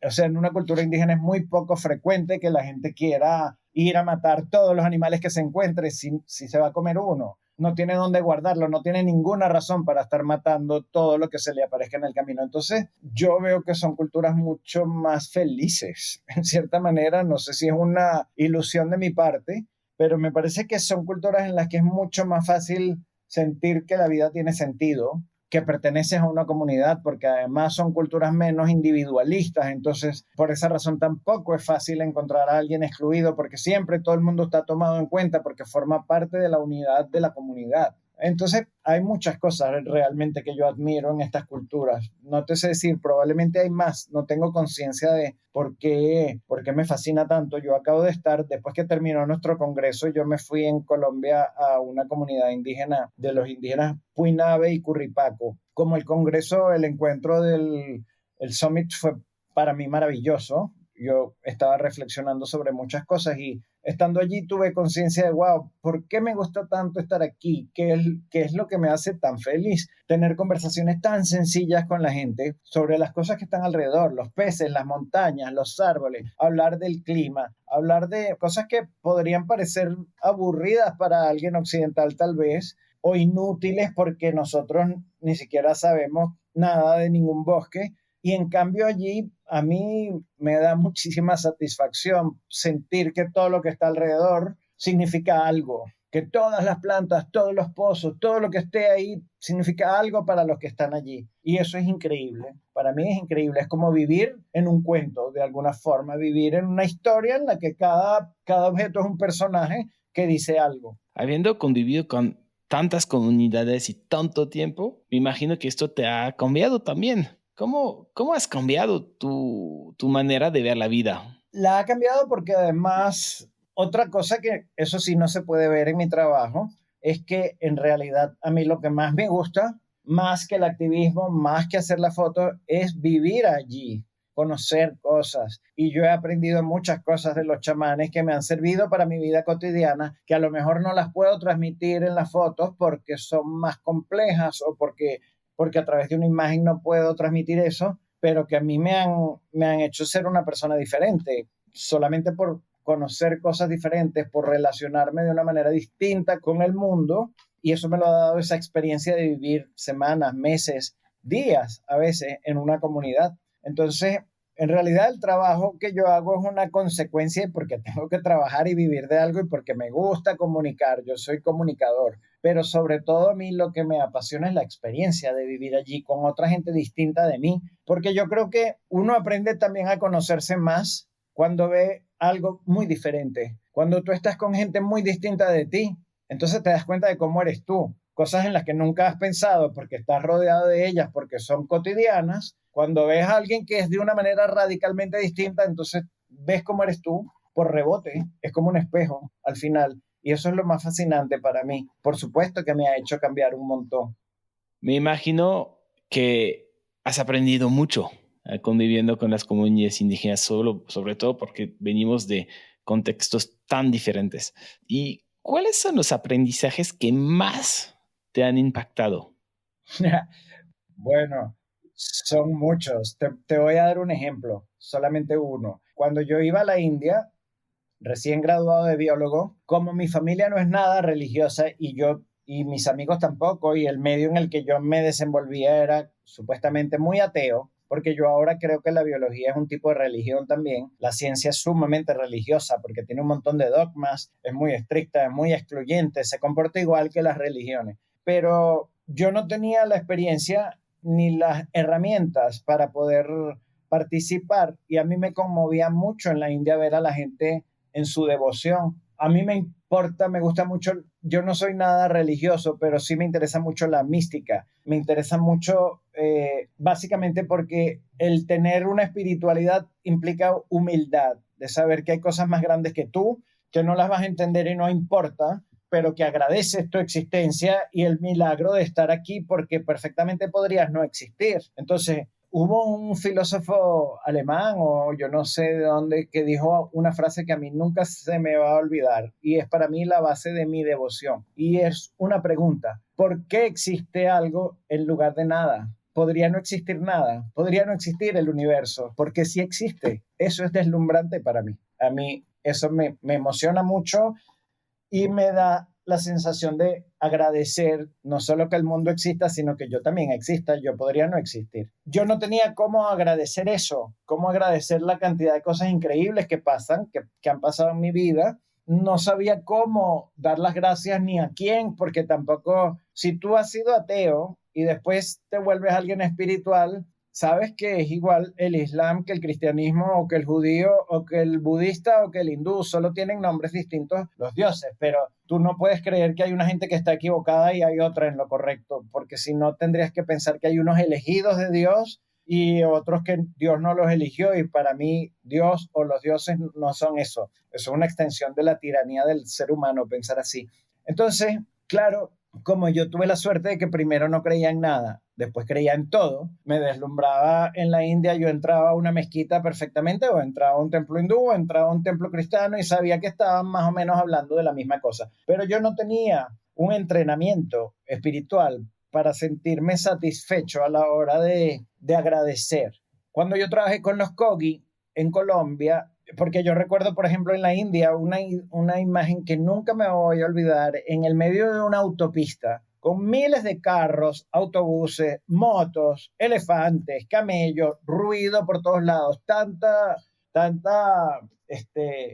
O sea, en una cultura indígena es muy poco frecuente que la gente quiera ir a matar todos los animales que se encuentre si se va a comer uno. No tiene dónde guardarlo, no tiene ninguna razón para estar matando todo lo que se le aparezca en el camino. Entonces, yo veo que son culturas mucho más felices, en cierta manera. No sé si es una ilusión de mi parte, pero me parece que son culturas en las que es mucho más fácil sentir que la vida tiene sentido, que perteneces a una comunidad, porque además son culturas menos individualistas. Entonces, por esa razón tampoco es fácil encontrar a alguien excluido, porque siempre todo el mundo está tomado en cuenta porque forma parte de la unidad de la comunidad. Entonces, hay muchas cosas realmente que yo admiro en estas culturas. No te sé decir, probablemente hay más. No tengo conciencia de por qué me fascina tanto. Yo acabo de estar, después que terminó nuestro congreso, yo me fui en Colombia a una comunidad indígena, de los indígenas Puinabe y Curripaco. Como el congreso, el encuentro el summit fue para mí maravilloso. Yo estaba reflexionando sobre muchas cosas y estando allí tuve conciencia de, wow, ¿por qué me gusta tanto estar aquí? ¿Qué es lo que me hace tan feliz? Tener conversaciones tan sencillas con la gente sobre las cosas que están alrededor, los peces, las montañas, los árboles, hablar del clima, hablar de cosas que podrían parecer aburridas para alguien occidental tal vez, o inútiles porque nosotros ni siquiera sabemos nada de ningún bosque. Y en cambio allí a mí me da muchísima satisfacción sentir que todo lo que está alrededor significa algo, que todas las plantas, todos los pozos, todo lo que esté ahí significa algo para los que están allí. Y eso es increíble. Para mí es increíble. Es como vivir en un cuento, de alguna forma, vivir en una historia en la que cada objeto es un personaje que dice algo. Habiendo convivido con tantas comunidades y tanto tiempo, me imagino que esto te ha cambiado también. ¿Cómo has cambiado tu manera de ver la vida? La ha cambiado porque además, otra cosa que eso sí no se puede ver en mi trabajo, es que en realidad a mí lo que más me gusta, más que el activismo, más que hacer la foto, es vivir allí, conocer cosas. Y yo he aprendido muchas cosas de los chamanes que me han servido para mi vida cotidiana, que a lo mejor no las puedo transmitir en las fotos porque son más complejas o porque a través de una imagen no puedo transmitir eso, pero que a mí me han hecho ser una persona diferente, solamente por conocer cosas diferentes, por relacionarme de una manera distinta con el mundo, y eso me lo ha dado esa experiencia de vivir semanas, meses, días a veces en una comunidad. Entonces, en realidad el trabajo que yo hago es una consecuencia porque tengo que trabajar y vivir de algo y porque me gusta comunicar, yo soy comunicador, pero sobre todo a mí lo que me apasiona es la experiencia de vivir allí con otra gente distinta de mí, porque yo creo que uno aprende también a conocerse más cuando ve algo muy diferente, cuando tú estás con gente muy distinta de ti, entonces te das cuenta de cómo eres tú, cosas en las que nunca has pensado porque estás rodeado de ellas, porque son cotidianas. Cuando ves a alguien que es de una manera radicalmente distinta, entonces ves cómo eres tú por rebote, es como un espejo al final. Y eso es lo más fascinante para mí. Por supuesto que me ha hecho cambiar un montón. Me imagino que has aprendido mucho conviviendo con las comunidades indígenas, sobre todo porque venimos de contextos tan diferentes. ¿Y cuáles son los aprendizajes que más te han impactado? Bueno, son muchos. Te voy a dar un ejemplo, solamente uno. Cuando yo iba a la India, recién graduado de biólogo, como mi familia no es nada religiosa y yo y mis amigos tampoco, y el medio en el que yo me desenvolvía era supuestamente muy ateo, porque yo ahora creo que la biología es un tipo de religión también. La ciencia es sumamente religiosa porque tiene un montón de dogmas, es muy estricta, es muy excluyente, se comporta igual que las religiones. Pero yo no tenía la experiencia ni las herramientas para poder participar, y a mí me conmovía mucho en la India ver a la gente en su devoción. A mí me importa, me gusta mucho, yo no soy nada religioso, pero sí me interesa mucho la mística. Me interesa mucho, básicamente porque el tener una espiritualidad implica humildad, de saber que hay cosas más grandes que tú, que no las vas a entender y no importa, pero que agradeces tu existencia y el milagro de estar aquí porque perfectamente podrías no existir. Entonces, hubo un filósofo alemán o yo no sé de dónde que dijo una frase que a mí nunca se me va a olvidar y es para mí la base de mi devoción. Y es una pregunta: ¿por qué existe algo en lugar de nada? Podría no existir nada, podría no existir el universo, porque sí existe. Eso es deslumbrante para mí. A mí eso me emociona mucho y me da la sensación de agradecer no solo que el mundo exista, sino que yo también exista. Yo podría no existir. Yo no tenía cómo agradecer eso, cómo agradecer la cantidad de cosas increíbles que pasan, que han pasado en mi vida. No sabía cómo dar las gracias ni a quién, porque tampoco, si tú has sido ateo y después te vuelves alguien espiritual, sabes que es igual el Islam que el cristianismo o que el judío o que el budista o que el hindú, solo tienen nombres distintos los dioses, pero tú no puedes creer que hay una gente que está equivocada y hay otra en lo correcto, porque si no tendrías que pensar que hay unos elegidos de Dios y otros que Dios no los eligió, y para mí Dios o los dioses no son eso, es una extensión de la tiranía del ser humano pensar así. Entonces, claro, como yo tuve la suerte de que primero no creía en nada, después creía en todo, me deslumbraba en la India, yo entraba a una mezquita perfectamente, o entraba a un templo hindú, o entraba a un templo cristiano y sabía que estaban más o menos hablando de la misma cosa, pero yo no tenía un entrenamiento espiritual para sentirme satisfecho a la hora de agradecer. Cuando yo trabajé con los Kogi en Colombia, porque yo recuerdo, por ejemplo, en la India, una imagen que nunca me voy a olvidar, en el medio de una autopista, con miles de carros, autobuses, motos, elefantes, camellos, ruido por todos lados, tanta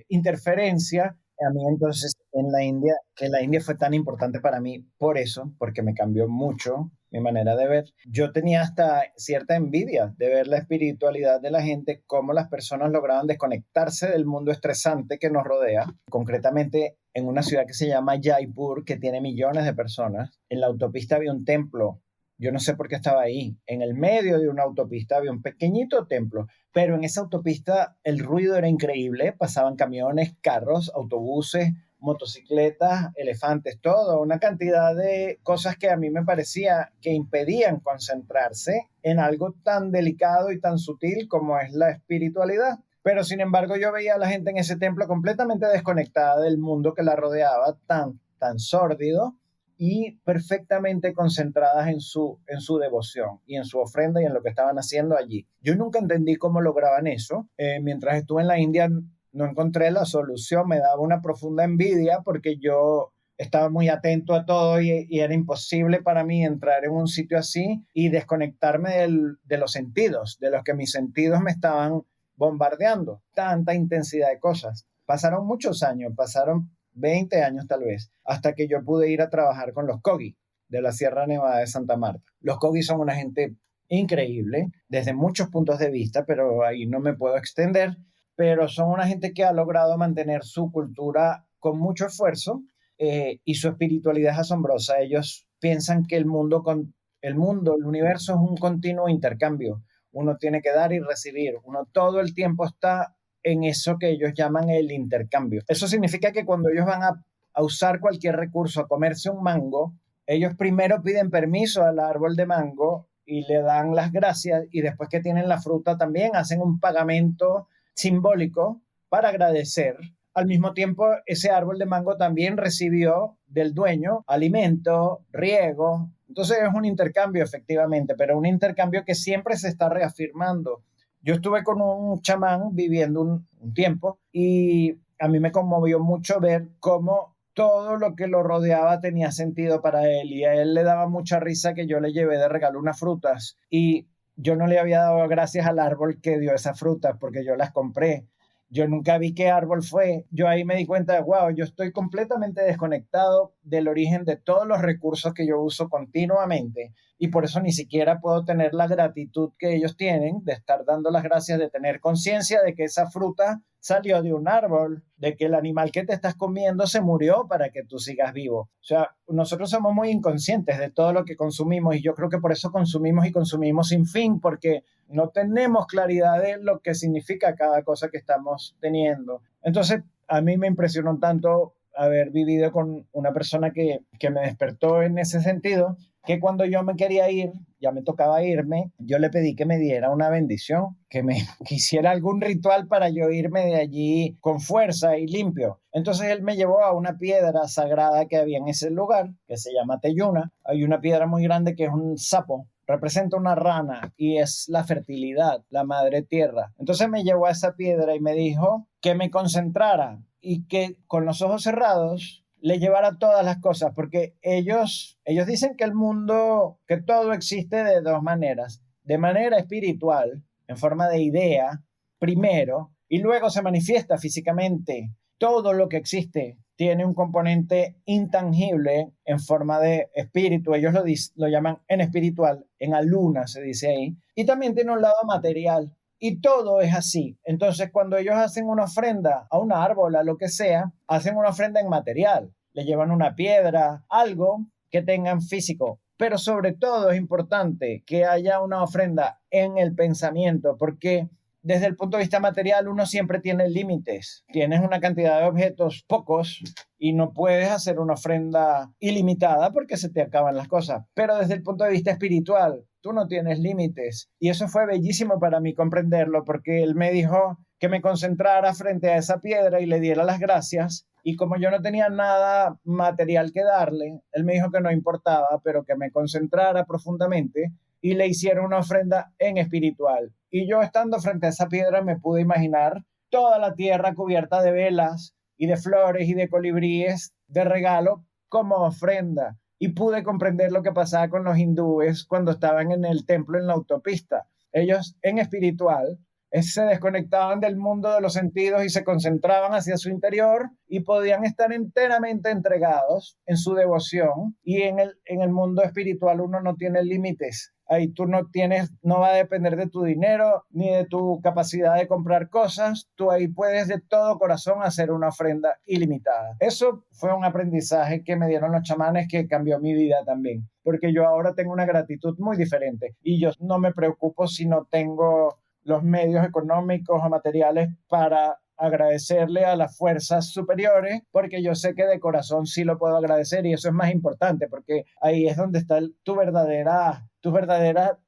interferencia. A mí entonces en la India, que la India fue tan importante para mí por eso, porque me cambió mucho mi manera de ver. Yo tenía hasta cierta envidia de ver la espiritualidad de la gente, cómo las personas lograban desconectarse del mundo estresante que nos rodea, concretamente en una ciudad que se llama Jaipur, que tiene millones de personas. En la autopista había un templo. Yo no sé por qué estaba ahí. En el medio de una autopista había un pequeñito templo, pero en esa autopista el ruido era increíble. Pasaban camiones, carros, autobuses, motocicletas, elefantes, todo, una cantidad de cosas que a mí me parecía que impedían concentrarse en algo tan delicado y tan sutil como es la espiritualidad. Pero sin embargo yo veía a la gente en ese templo completamente desconectada del mundo que la rodeaba, tan sórdido, y perfectamente concentradas en su devoción y en su ofrenda y en lo que estaban haciendo allí. Yo nunca entendí cómo lograban eso. Mientras estuve en la India no encontré la solución, me daba una profunda envidia porque yo estaba muy atento a todo y era imposible para mí entrar en un sitio así y desconectarme de los sentidos, de los que mis sentidos me estaban bombardeando. Tanta intensidad de cosas. Pasaron muchos años, pasaron 20 años tal vez, hasta que yo pude ir a trabajar con los Kogi de la Sierra Nevada de Santa Marta. Los Kogi son una gente increíble desde muchos puntos de vista, pero ahí no me puedo extender, pero son una gente que ha logrado mantener su cultura con mucho esfuerzo y su espiritualidad es asombrosa. Ellos piensan que el universo es un continuo intercambio. Uno tiene que dar y recibir. Uno todo el tiempo está en eso que ellos llaman el intercambio. Eso significa que cuando ellos van a usar cualquier recurso, a comerse un mango, ellos primero piden permiso al árbol de mango y le dan las gracias y después que tienen la fruta también hacen un pagamento simbólico para agradecer. Al mismo tiempo, ese árbol de mango también recibió del dueño alimento, riego. Entonces es un intercambio efectivamente, pero un intercambio que siempre se está reafirmando. Yo estuve con un chamán viviendo un tiempo y a mí me conmovió mucho ver cómo todo lo que lo rodeaba tenía sentido para él y a él le daba mucha risa que yo le llevé de regalo unas frutas y yo no le había dado gracias al árbol que dio esas frutas porque yo las compré. Yo nunca vi qué árbol fue. Yo ahí me di cuenta de, wow, yo estoy completamente desconectado del origen de todos los recursos que yo uso continuamente y por eso ni siquiera puedo tener la gratitud que ellos tienen de estar dando las gracias, de tener conciencia de que esa fruta salió de un árbol, de que el animal que te estás comiendo se murió para que tú sigas vivo. O sea, nosotros somos muy inconscientes de todo lo que consumimos y yo creo que por eso consumimos y consumimos sin fin, porque no tenemos claridad de lo que significa cada cosa que estamos teniendo. Entonces, a mí me impresionó tanto haber vivido con una persona que me despertó en ese sentido, que cuando yo me quería ir, ya me tocaba irme, yo le pedí que me diera una bendición, que hiciera algún ritual para yo irme de allí con fuerza y limpio. Entonces él me llevó a una piedra sagrada que había en ese lugar, que se llama Teyuna. Hay una piedra muy grande que es un sapo, representa una rana y es la fertilidad, la madre tierra. Entonces me llevó a esa piedra y me dijo que me concentrara y que con los ojos cerrados le llevara todas las cosas, porque ellos dicen que el mundo, que todo existe de dos maneras, de manera espiritual, en forma de idea, primero, y luego se manifiesta físicamente. Todo lo que existe tiene un componente intangible en forma de espíritu, ellos lo llaman en espiritual, en aluna se dice ahí, y también tiene un lado material. Y todo es así. Entonces, cuando ellos hacen una ofrenda a un árbol, a lo que sea, hacen una ofrenda en material. Le llevan una piedra, algo que tengan físico. Pero sobre todo es importante que haya una ofrenda en el pensamiento, porque desde el punto de vista material uno siempre tiene límites. Tienes una cantidad de objetos pocos y no puedes hacer una ofrenda ilimitada porque se te acaban las cosas. Pero desde el punto de vista espiritual, tú no tienes límites. Y eso fue bellísimo para mí comprenderlo porque él me dijo que me concentrara frente a esa piedra y le diera las gracias. Y como yo no tenía nada material que darle, él me dijo que no importaba, pero que me concentrara profundamente y le hiciera una ofrenda en espiritual. Y yo estando frente a esa piedra me pude imaginar toda la tierra cubierta de velas y de flores y de colibríes de regalo como ofrenda. Y pude comprender lo que pasaba con los hindúes cuando estaban en el templo en la autopista. Ellos en espiritual Se desconectaban del mundo de los sentidos y se concentraban hacia su interior y podían estar enteramente entregados en su devoción. Y en el mundo espiritual uno no tiene límites. Ahí tú no va a depender de tu dinero ni de tu capacidad de comprar cosas. Tú ahí puedes de todo corazón hacer una ofrenda ilimitada. Eso fue un aprendizaje que me dieron los chamanes que cambió mi vida también, porque yo ahora tengo una gratitud muy diferente y yo no me preocupo si no tengo los medios económicos o materiales para agradecerle a las fuerzas superiores, porque yo sé que de corazón sí lo puedo agradecer y eso es más importante, porque ahí es donde está tu verdadera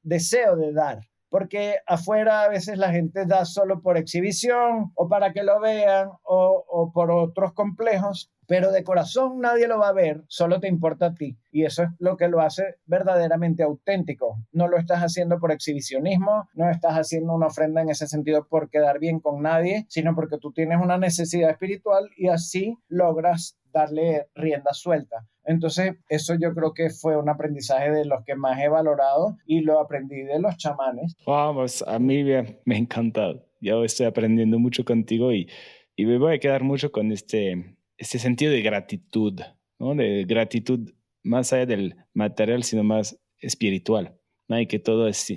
deseo de dar. Porque afuera a veces la gente da solo por exhibición o para que lo vean o por otros complejos, pero de corazón nadie lo va a ver, solo te importa a ti. Y eso es lo que lo hace verdaderamente auténtico. No lo estás haciendo por exhibicionismo, no estás haciendo una ofrenda en ese sentido por quedar bien con nadie, sino porque tú tienes una necesidad espiritual y así logras darle rienda suelta. Entonces, eso yo creo que fue un aprendizaje de los que más he valorado y lo aprendí de los chamanes. Vamos, a mí me ha encantado. Yo estoy aprendiendo mucho contigo y me voy a quedar mucho con este sentido de gratitud, ¿no? De gratitud más allá del material, sino más espiritual, ¿no? Y que todo es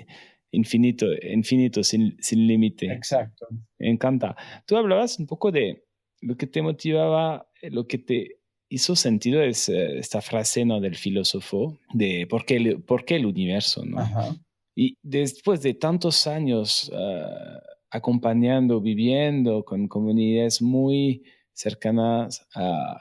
infinito, sin límite. Exacto. Me encanta. Tú hablabas un poco de lo que te motivaba, lo que te hizo sentido es esta frase, ¿no? Del filósofo, de por qué el universo, ¿no? Ajá. Y después de tantos años acompañando, viviendo con comunidades muy cercanas,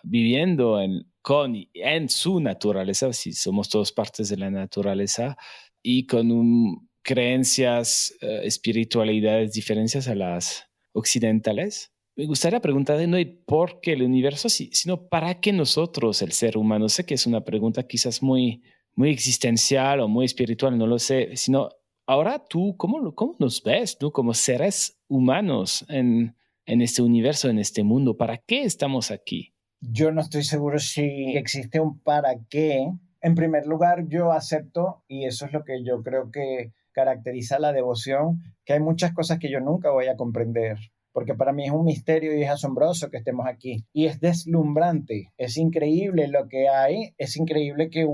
viviendo con y en su naturaleza, si somos todos partes de la naturaleza, y con creencias, espiritualidades diferentes a las occidentales. Me gustaría preguntar no por qué el universo, sino para qué nosotros, el ser humano. Sé que es una pregunta quizás muy existencial o muy espiritual, no lo sé, sino ahora tú, ¿cómo nos ves tú como seres humanos en este universo, en este mundo? ¿Para qué estamos aquí? Yo no estoy seguro si existe un para qué. En primer lugar, yo acepto, y eso es lo que yo creo que caracteriza la devoción, que hay muchas cosas que yo nunca voy a comprender, porque para mí es un misterio y es asombroso que estemos aquí. Y es deslumbrante, es increíble lo que hay, es increíble que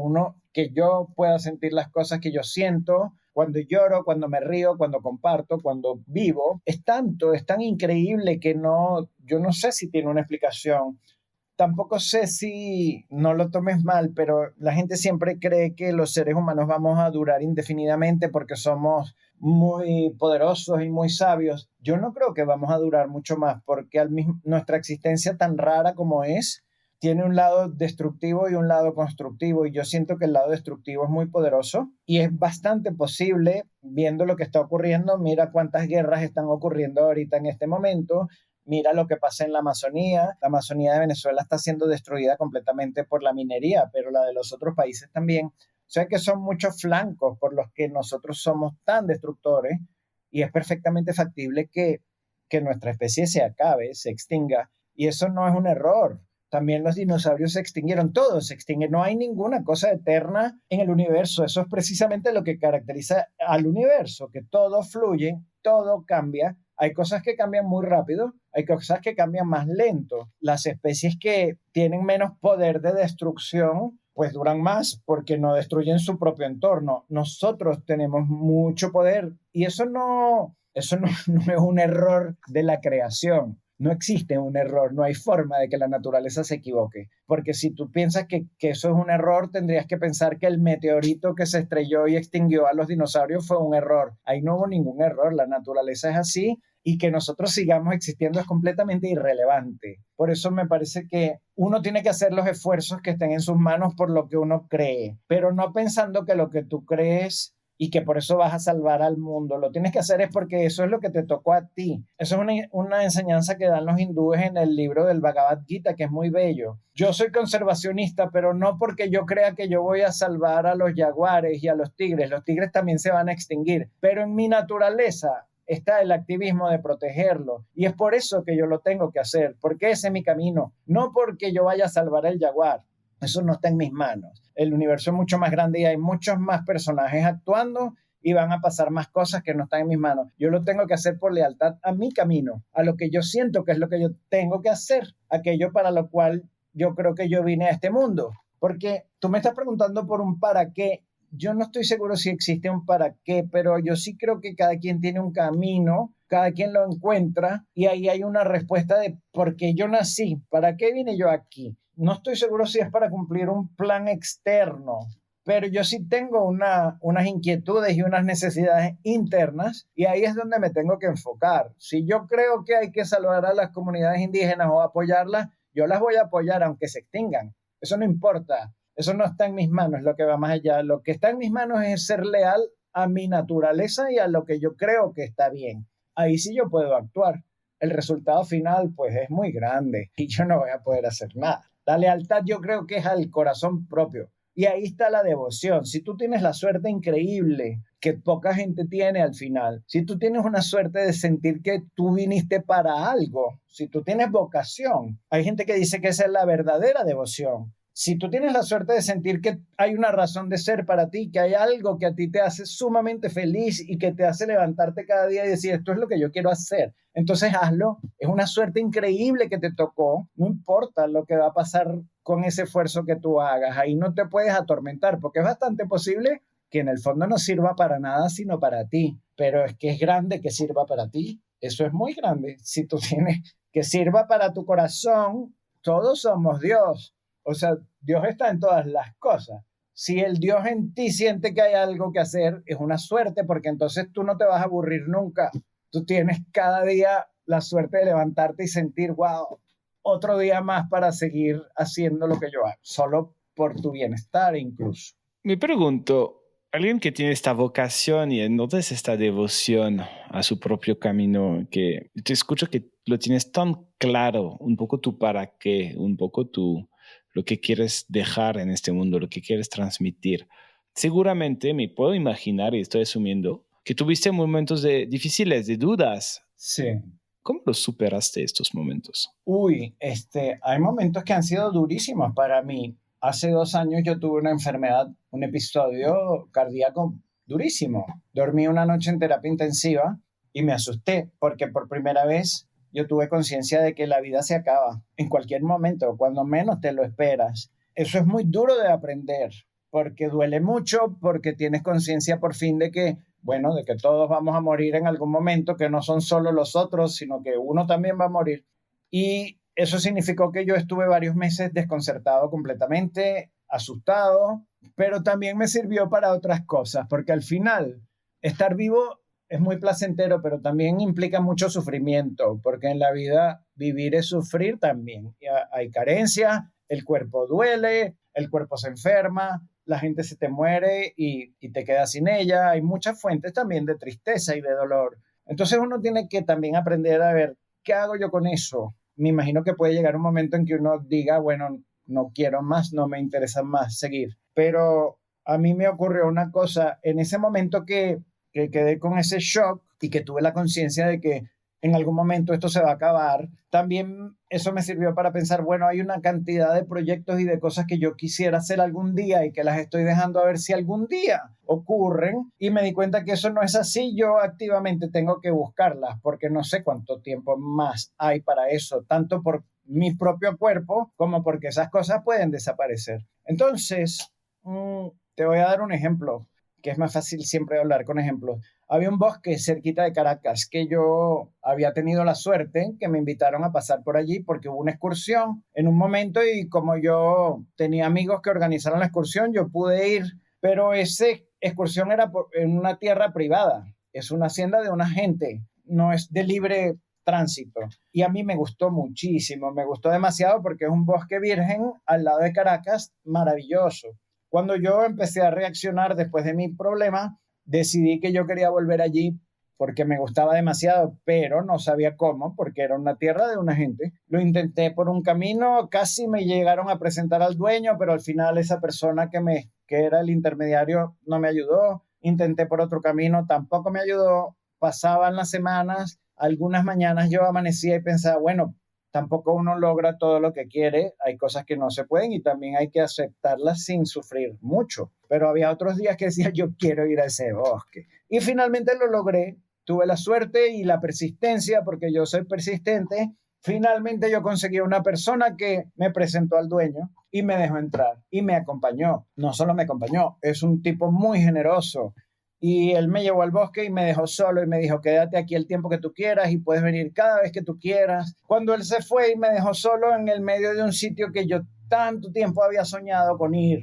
yo pueda sentir las cosas que yo siento, cuando lloro, cuando me río, cuando comparto, cuando vivo. Es tan increíble que yo no sé si tiene una explicación. Tampoco sé si, no lo tomes mal, pero la gente siempre cree que los seres humanos vamos a durar indefinidamente porque somos muy poderosos y muy sabios. Yo no creo que vamos a durar mucho más porque nuestra existencia tan rara como es, tiene un lado destructivo y un lado constructivo, y yo siento que el lado destructivo es muy poderoso y es bastante posible, viendo lo que está ocurriendo. Mira cuántas guerras están ocurriendo ahorita en este momento. Mira lo que pasa en la Amazonía. La Amazonía de Venezuela está siendo destruida completamente por la minería, pero la de los otros países también. O sea que son muchos flancos por los que nosotros somos tan destructores, y es perfectamente factible que nuestra especie se acabe, se extinga. Y eso no es un error. También los dinosaurios se extinguieron, todos se extinguen. No hay ninguna cosa eterna en el universo. Eso es precisamente lo que caracteriza al universo, que todo fluye, todo cambia. Hay cosas que cambian muy rápido, hay cosas que cambian más lento. Las especies que tienen menos poder de destrucción, pues duran más porque no destruyen su propio entorno. Nosotros tenemos mucho poder y eso no es un error de la creación. No existe un error, no hay forma de que la naturaleza se equivoque. Porque si tú piensas que eso es un error, tendrías que pensar que el meteorito que se estrelló y extinguió a los dinosaurios fue un error. Ahí no hubo ningún error, la naturaleza es así, y que nosotros sigamos existiendo es completamente irrelevante. Por eso me parece que uno tiene que hacer los esfuerzos que estén en sus manos por lo que uno cree, pero no pensando que lo que tú crees y que por eso vas a salvar al mundo. Lo tienes que hacer es porque eso es lo que te tocó a ti. Eso es una enseñanza que dan los hindúes en el libro del Bhagavad Gita, que es muy bello. Yo soy conservacionista, pero no porque yo crea que yo voy a salvar a los jaguares y a los tigres. Los tigres también se van a extinguir, pero en mi naturaleza está el activismo de protegerlo, y es por eso que yo lo tengo que hacer, porque ese es mi camino, no porque yo vaya a salvar el jaguar. Eso no está en mis manos. El universo es mucho más grande y hay muchos más personajes actuando y van a pasar más cosas que no están en mis manos. Yo lo tengo que hacer por lealtad a mi camino, a lo que yo siento que es lo que yo tengo que hacer, aquello para lo cual yo creo que yo vine a este mundo. Porque tú me estás preguntando por un para qué. Yo no estoy seguro si existe un para qué, pero yo sí creo que cada quien tiene un camino, cada quien lo encuentra y ahí hay una respuesta de por qué yo nací, para qué vine yo aquí. No estoy seguro si es para cumplir un plan externo, pero yo sí tengo unas inquietudes y unas necesidades internas y ahí es donde me tengo que enfocar. Si yo creo que hay que salvar a las comunidades indígenas o apoyarlas, yo las voy a apoyar aunque se extingan. Eso no importa. Eso no está en mis manos, lo que va más allá. Lo que está en mis manos es ser leal a mi naturaleza y a lo que yo creo que está bien. Ahí sí yo puedo actuar. El resultado final, pues, es muy grande y yo no voy a poder hacer nada. La lealtad yo creo que es al corazón propio. Y ahí está la devoción. Si tú tienes la suerte increíble que poca gente tiene al final, si tú tienes una suerte de sentir que tú viniste para algo, si tú tienes vocación, hay gente que dice que esa es la verdadera devoción. Si tú tienes la suerte de sentir que hay una razón de ser para ti, que hay algo que a ti te hace sumamente feliz y que te hace levantarte cada día y decir, esto es lo que yo quiero hacer, entonces hazlo. Es una suerte increíble que te tocó. No importa lo que va a pasar con ese esfuerzo que tú hagas. Ahí no te puedes atormentar porque es bastante posible que en el fondo no sirva para nada sino para ti. Pero es que es grande que sirva para ti. Eso es muy grande. Si tú tienes que sirva para tu corazón, todos somos Dios. O sea, Dios está en todas las cosas. Si el Dios en ti siente que hay algo que hacer, es una suerte porque entonces tú no te vas a aburrir nunca. Tú tienes cada día la suerte de levantarte y sentir, wow, otro día más para seguir haciendo lo que yo hago, solo por tu bienestar incluso. Me pregunto, alguien que tiene esta vocación y entonces esta devoción a su propio camino, que te escucho que lo tienes tan claro, un poco tu para qué, un poco lo que quieres dejar en este mundo, lo que quieres transmitir. Seguramente me puedo imaginar, y estoy asumiendo, que tuviste momentos difíciles, de dudas. Sí. ¿Cómo los superaste estos momentos? Uy, hay momentos que han sido durísimos para mí. Hace 2 años yo tuve una enfermedad, un episodio cardíaco durísimo. Dormí una noche en terapia intensiva y me asusté porque por primera vez yo tuve conciencia de que la vida se acaba en cualquier momento, cuando menos te lo esperas. Eso es muy duro de aprender porque duele mucho, porque tienes conciencia por fin de que, bueno, de que todos vamos a morir en algún momento, que no son solo los otros, sino que uno también va a morir. Y eso significó que yo estuve varios meses desconcertado completamente, asustado, pero también me sirvió para otras cosas, porque al final estar vivo es muy placentero, pero también implica mucho sufrimiento, porque en la vida vivir es sufrir también. Hay carencia, el cuerpo duele, el cuerpo se enferma, la gente se te muere y te quedas sin ella. Hay muchas fuentes también de tristeza y de dolor. Entonces uno tiene que también aprender a ver, ¿qué hago yo con eso? Me imagino que puede llegar un momento en que uno diga, bueno, no quiero más, no me interesa más seguir. Pero a mí me ocurrió una cosa en ese momento que quedé con ese shock y que tuve la conciencia de que en algún momento esto se va a acabar. También eso me sirvió para pensar, bueno, hay una cantidad de proyectos y de cosas que yo quisiera hacer algún día y que las estoy dejando a ver si algún día ocurren. Y me di cuenta que eso no es así. Yo activamente tengo que buscarlas porque no sé cuánto tiempo más hay para eso, tanto por mi propio cuerpo como porque esas cosas pueden desaparecer. Entonces, te voy a dar un ejemplo, que es más fácil siempre hablar con ejemplos. Había un bosque cerquita de Caracas que yo había tenido la suerte que me invitaron a pasar por allí porque hubo una excursión en un momento y como yo tenía amigos que organizaron la excursión, yo pude ir, pero esa excursión era en una tierra privada, es una hacienda de una gente, no es de libre tránsito. Y a mí me gustó muchísimo, me gustó demasiado porque es un bosque virgen al lado de Caracas, maravilloso. Cuando yo empecé a reaccionar después de mi problema, decidí que yo quería volver allí porque me gustaba demasiado, pero no sabía cómo, porque era una tierra de una gente. Lo intenté por un camino, casi me llegaron a presentar al dueño, pero al final esa persona que era el intermediario no me ayudó. Intenté por otro camino, tampoco me ayudó. Pasaban las semanas, algunas mañanas yo amanecía y pensaba, bueno, tampoco uno logra todo lo que quiere, hay cosas que no se pueden y también hay que aceptarlas sin sufrir mucho. Pero había otros días que decía, yo quiero ir a ese bosque. Y finalmente lo logré, tuve la suerte y la persistencia, porque yo soy persistente. Finalmente yo conseguí una persona que me presentó al dueño y me dejó entrar y me acompañó. No solo me acompañó, es un tipo muy generoso. Y él me llevó al bosque y me dejó solo y me dijo, quédate aquí el tiempo que tú quieras y puedes venir cada vez que tú quieras. Cuando él se fue y me dejó solo en el medio de un sitio que yo tanto tiempo había soñado con ir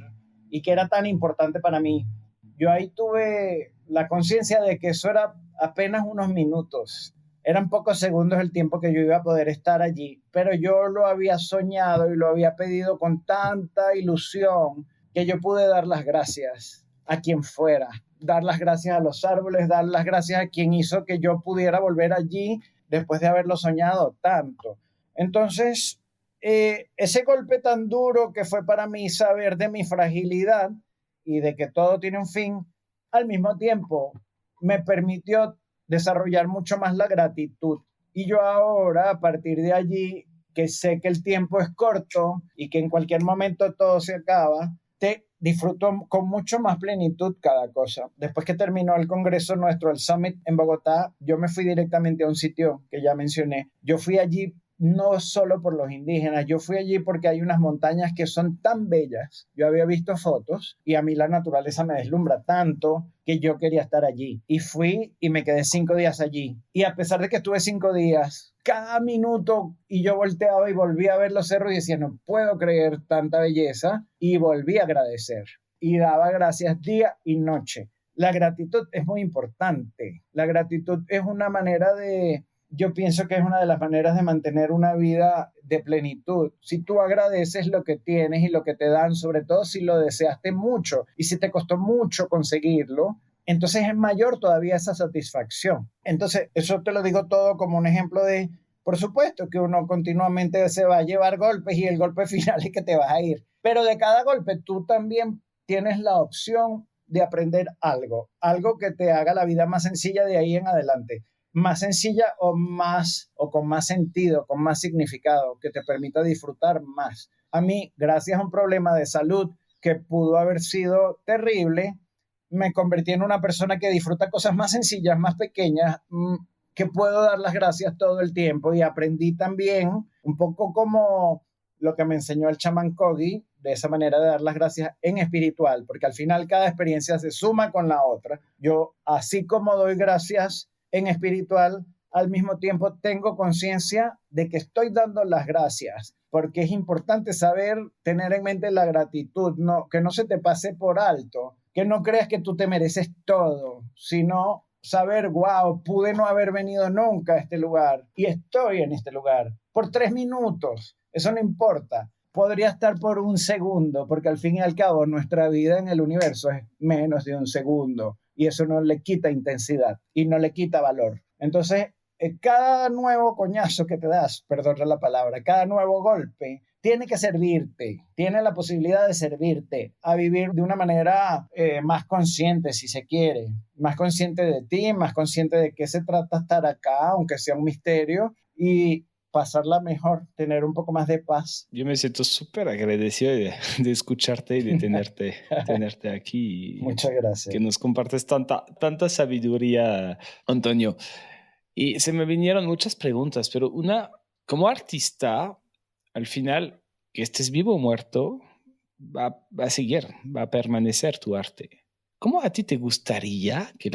y que era tan importante para mí, yo ahí tuve la conciencia de que eso era apenas unos minutos. Eran pocos segundos el tiempo que yo iba a poder estar allí, pero yo lo había soñado y lo había pedido con tanta ilusión que yo pude dar las gracias a quien fuera, dar las gracias a los árboles, dar las gracias a quien hizo que yo pudiera volver allí después de haberlo soñado tanto. Entonces, ese golpe tan duro que fue para mí saber de mi fragilidad y de que todo tiene un fin, al mismo tiempo me permitió desarrollar mucho más la gratitud. Y yo ahora, a partir de allí, que sé que el tiempo es corto y que en cualquier momento todo se acaba, te disfruto con mucho más plenitud cada cosa. Después que terminó el congreso nuestro, el Summit en Bogotá, yo me fui directamente a un sitio que ya mencioné. Yo fui allí no solo por los indígenas, yo fui allí porque hay unas montañas que son tan bellas. Yo había visto fotos y a mí la naturaleza me deslumbra tanto que yo quería estar allí. Y fui y me quedé 5 días allí. Y a pesar de que estuve 5 días, cada minuto y yo volteaba y volví a ver los cerros y decía, no puedo creer tanta belleza, y volví a agradecer y daba gracias día y noche. La gratitud es muy importante. La gratitud es una manera de, yo pienso que es una de las maneras de mantener una vida de plenitud. Si tú agradeces lo que tienes y lo que te dan, sobre todo si lo deseaste mucho y si te costó mucho conseguirlo, entonces es mayor todavía esa satisfacción. Entonces, eso te lo digo todo como un ejemplo de, por supuesto que uno continuamente se va a llevar golpes y el golpe final es que te vas a ir. Pero de cada golpe tú también tienes la opción de aprender algo, algo que te haga la vida más sencilla de ahí en adelante. Más sencilla o más o con más sentido, con más significado, que te permita disfrutar más. A mí, gracias a un problema de salud que pudo haber sido terrible, me convertí en una persona que disfruta cosas más sencillas, más pequeñas, que puedo dar las gracias todo el tiempo, y aprendí también un poco como lo que me enseñó el chamán Kogi, de esa manera de dar las gracias en espiritual, porque al final cada experiencia se suma con la otra. Yo, así como doy gracias en espiritual, al mismo tiempo tengo conciencia de que estoy dando las gracias, porque es importante saber tener en mente la gratitud, no, que no se te pase por alto, que no creas que tú te mereces todo, sino saber, wow, pude no haber venido nunca a este lugar y estoy en este lugar por 3 minutos, eso no importa. Podría estar por un segundo, porque al fin y al cabo nuestra vida en el universo es menos de un segundo y eso no le quita intensidad y no le quita valor. Entonces, cada nuevo coñazo que te das, perdón la palabra, cada nuevo golpe, tiene que servirte, tiene la posibilidad de servirte a vivir de una manera más consciente, si se quiere, más consciente de ti, más consciente de qué se trata estar acá, aunque sea un misterio, y pasarla mejor, tener un poco más de paz. Yo me siento súper agradecido de escucharte y de tenerte aquí. Muchas gracias. Que nos compartes tanta sabiduría, Antonio. Y se me vinieron muchas preguntas, pero una, como artista, al final, que estés vivo o muerto, va a seguir, va a permanecer tu arte. ¿Cómo a ti te gustaría que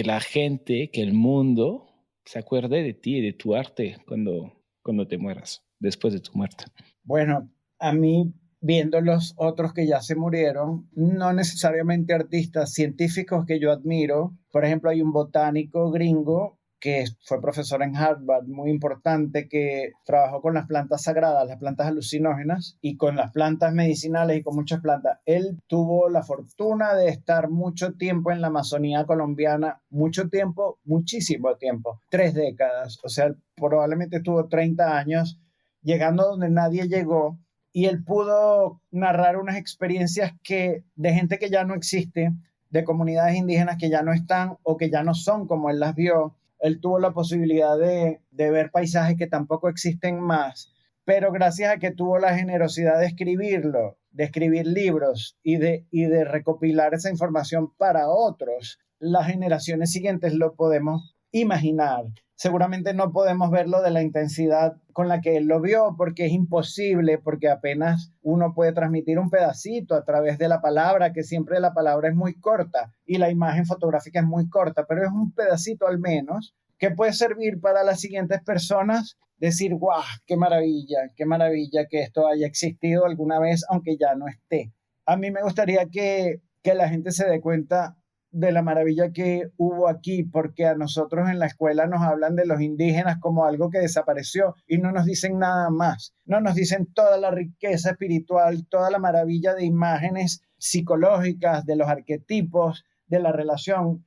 la gente, que el mundo se acuerde de ti y de tu arte cuando te mueras, después de tu muerte? Bueno, a mí, viendo los otros que ya se murieron, no necesariamente artistas, científicos que yo admiro. Por ejemplo, hay un botánico gringo que fue profesor en Harvard, muy importante, que trabajó con las plantas sagradas, las plantas alucinógenas, y con las plantas medicinales y con muchas plantas. Él tuvo la fortuna de estar mucho tiempo en la Amazonía colombiana, mucho tiempo, muchísimo tiempo, 3 décadas, o sea, probablemente estuvo 30 años, llegando donde nadie llegó, y él pudo narrar unas experiencias de gente que ya no existe, de comunidades indígenas que ya no están o que ya no son como él las vio. Él tuvo la posibilidad de de ver paisajes que tampoco existen más, pero gracias a que tuvo la generosidad de escribirlo, de escribir libros y de recopilar esa información para otros, las generaciones siguientes lo podemos imaginar. Seguramente no podemos verlo de la intensidad con la que él lo vio, porque es imposible, porque apenas uno puede transmitir un pedacito a través de la palabra, que siempre la palabra es muy corta y la imagen fotográfica es muy corta, pero es un pedacito al menos que puede servir para las siguientes personas decir, guau, qué maravilla que esto haya existido alguna vez, aunque ya no esté. A mí me gustaría que la gente se dé cuenta de la maravilla que hubo aquí, porque a nosotros en la escuela nos hablan de los indígenas como algo que desapareció y no nos dicen nada más. No nos dicen toda la riqueza espiritual, toda la maravilla de imágenes psicológicas, de los arquetipos, de la relación.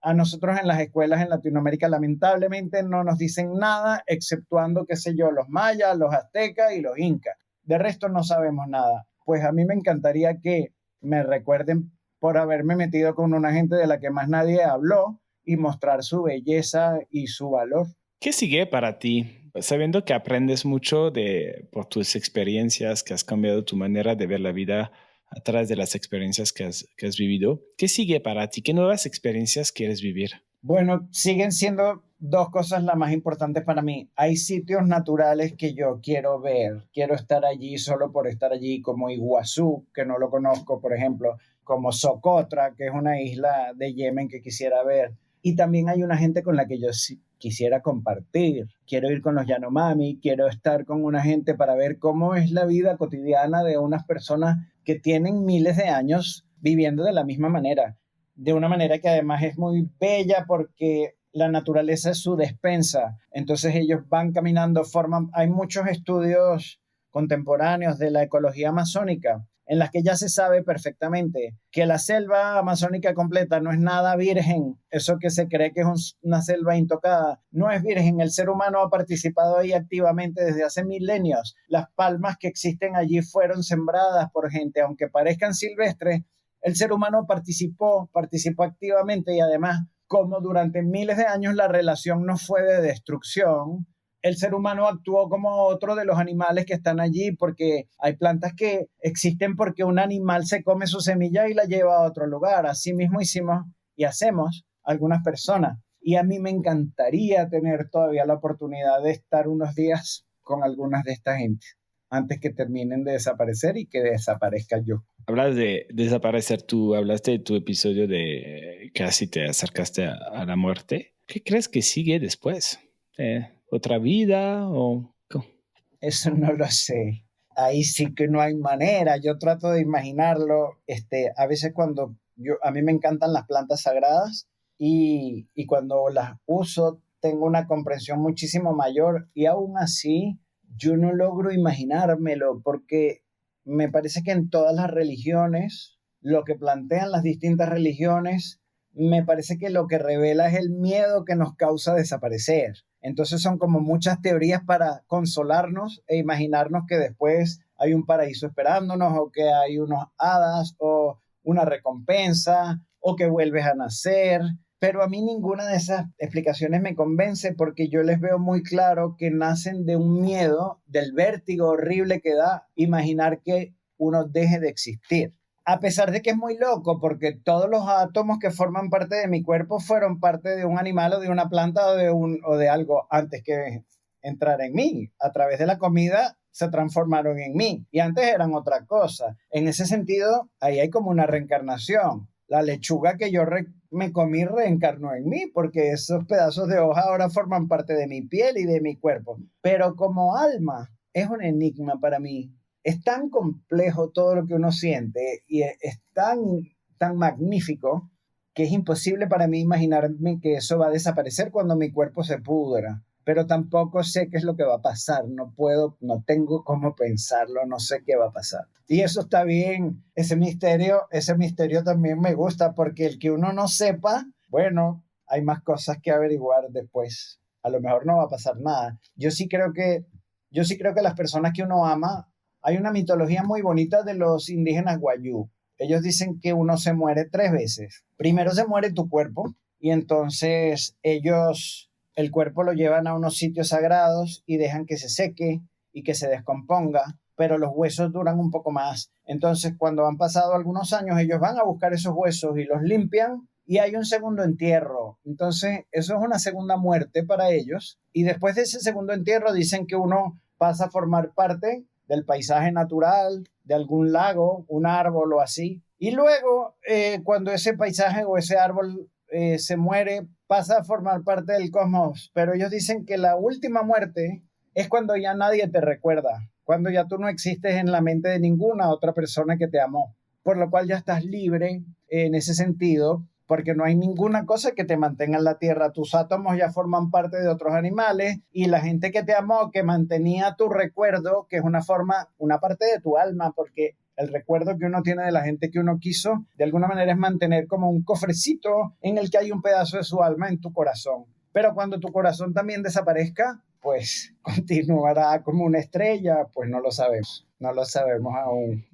A nosotros en las escuelas en Latinoamérica lamentablemente no nos dicen nada, exceptuando, qué sé yo, los mayas, los aztecas y los incas. De resto no sabemos nada. Pues a mí me encantaría que me recuerden por haberme metido con una gente de la que más nadie habló y mostrar su belleza y su valor. ¿Qué sigue para ti? Sabiendo que aprendes mucho por tus experiencias, que has cambiado tu manera de ver la vida a través de las experiencias que has vivido, ¿qué sigue para ti? ¿Qué nuevas experiencias quieres vivir? Bueno, siguen siendo dos cosas las más importantes para mí. Hay sitios naturales que yo quiero ver, quiero estar allí solo por estar allí, como Iguazú, que no lo conozco, por ejemplo, como Socotra, que es una isla de Yemen que quisiera ver. Y también hay una gente con la que yo quisiera compartir. Quiero ir con los Yanomami, quiero estar con una gente para ver cómo es la vida cotidiana de unas personas que tienen miles de años viviendo de la misma manera, de una manera que además es muy bella porque la naturaleza es su despensa. Entonces ellos van caminando, hay muchos estudios contemporáneos de la ecología amazónica en las que ya se sabe perfectamente que la selva amazónica completa no es nada virgen. Eso que se cree que es una selva intocada, no es virgen. El ser humano ha participado ahí activamente desde hace milenios. Las palmas que existen allí fueron sembradas por gente, aunque parezcan silvestres. El ser humano participó activamente y además, como durante miles de años la relación no fue de destrucción, el ser humano actuó como otro de los animales que están allí, porque hay plantas que existen porque un animal se come su semilla y la lleva a otro lugar. Así mismo hicimos y hacemos algunas personas. Y a mí me encantaría tener todavía la oportunidad de estar unos días con algunas de esta gente antes que terminen de desaparecer y que desaparezca yo. Hablas de desaparecer, tú hablaste de tu episodio de casi te acercaste a la muerte. ¿Qué crees que sigue después? ¿Otra vida o...? Eso no lo sé. Ahí sí que no hay manera. Yo trato de imaginarlo. A veces a mí me encantan las plantas sagradas y cuando las uso tengo una comprensión muchísimo mayor y aún así yo no logro imaginármelo porque me parece que en todas las religiones, lo que plantean las distintas religiones, me parece que lo que revela es el miedo que nos causa desaparecer. Entonces son como muchas teorías para consolarnos e imaginarnos que después hay un paraíso esperándonos o que hay unos hadas o una recompensa o que vuelves a nacer. Pero a mí ninguna de esas explicaciones me convence porque yo les veo muy claro que nacen de un miedo, del vértigo horrible que da imaginar que uno deje de existir. A pesar de que es muy loco porque todos los átomos que forman parte de mi cuerpo fueron parte de un animal o de una planta o de algo antes que entrar en mí. A través de la comida se transformaron en mí y antes eran otra cosa. En ese sentido, ahí hay como una reencarnación. La lechuga que yo me comí reencarnó en mí porque esos pedazos de hoja ahora forman parte de mi piel y de mi cuerpo. Pero como alma es un enigma para mí. Es tan complejo todo lo que uno siente y es tan magnífico que es imposible para mí imaginarme que eso va a desaparecer cuando mi cuerpo se pudra. Pero tampoco sé qué es lo que va a pasar, no tengo cómo pensarlo, no sé qué va a pasar. Y eso está bien, ese misterio también me gusta, porque el que uno no sepa, bueno, hay más cosas que averiguar después. A lo mejor no va a pasar nada. Yo sí creo que las personas que uno ama, hay una mitología muy bonita de los indígenas Wayuu. Ellos dicen que uno se muere 3 veces. Primero se muere tu cuerpo y entonces ellos el cuerpo lo llevan a unos sitios sagrados y dejan que se seque y que se descomponga, pero los huesos duran un poco más. Entonces, cuando han pasado algunos años, ellos van a buscar esos huesos y los limpian y hay un segundo entierro. Entonces, eso es una segunda muerte para ellos. Y después de ese segundo entierro, dicen que uno pasa a formar parte del paisaje natural, de algún lago, un árbol o así. Y luego, cuando ese paisaje o ese árbol se muere, pasa a formar parte del cosmos. Pero ellos dicen que la última muerte es cuando ya nadie te recuerda, cuando ya tú no existes en la mente de ninguna otra persona que te amó, por lo cual ya estás libre en ese sentido, porque no hay ninguna cosa que te mantenga en la Tierra. Tus átomos ya forman parte de otros animales y la gente que te amó, que mantenía tu recuerdo, que es una parte de tu alma, porque el recuerdo que uno tiene de la gente que uno quiso, de alguna manera es mantener como un cofrecito en el que hay un pedazo de su alma en tu corazón. Pero cuando tu corazón también desaparezca, pues continuará como una estrella, pues no lo sabemos aún.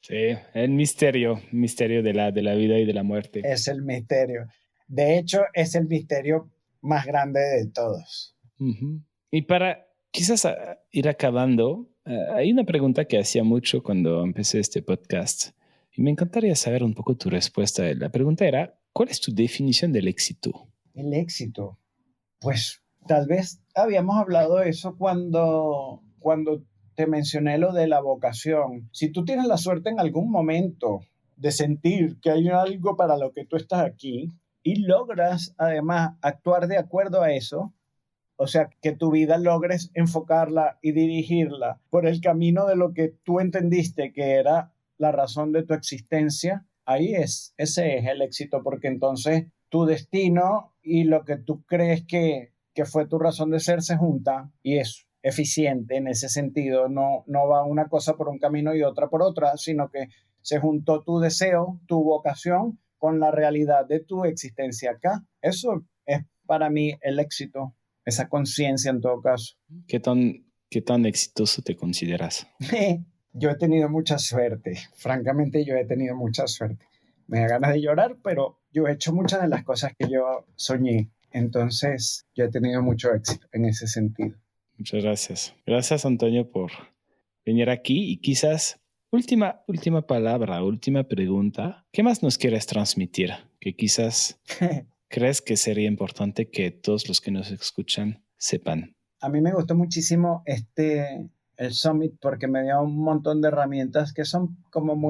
Sí, el misterio de la vida y de la muerte. Es el misterio. De hecho, es el misterio más grande de todos. Uh-huh. Y para quizás ir acabando, hay una pregunta que hacía mucho cuando empecé este podcast y me encantaría saber un poco tu respuesta. La pregunta era, ¿cuál es tu definición del éxito? El éxito, pues tal vez habíamos hablado de eso cuando te mencioné lo de la vocación. Si tú tienes la suerte en algún momento de sentir que hay algo para lo que tú estás aquí y logras además actuar de acuerdo a eso, o sea, que tu vida logres enfocarla y dirigirla por el camino de lo que tú entendiste que era la razón de tu existencia, ese es el éxito, porque entonces tu destino y lo que tú crees que fue tu razón de ser se juntan y es eficiente en ese sentido. No va una cosa por un camino y otra por otra, sino que se juntó tu deseo, tu vocación con la realidad de tu existencia acá. Eso es para mí el éxito, esa conciencia en todo caso. ¿Qué tan exitoso te consideras? Yo he tenido mucha suerte, francamente yo he tenido mucha suerte. Me da ganas de llorar, pero yo he hecho muchas de las cosas que yo soñé. Entonces, yo he tenido mucho éxito en ese sentido. Muchas gracias. Gracias, Antonio, por venir aquí. Y quizás, última palabra, última pregunta. ¿Qué más nos quieres transmitir? Que quizás crees que sería importante que todos los que nos escuchan sepan. A mí me gustó muchísimo el Summit porque me dio un montón de herramientas que son como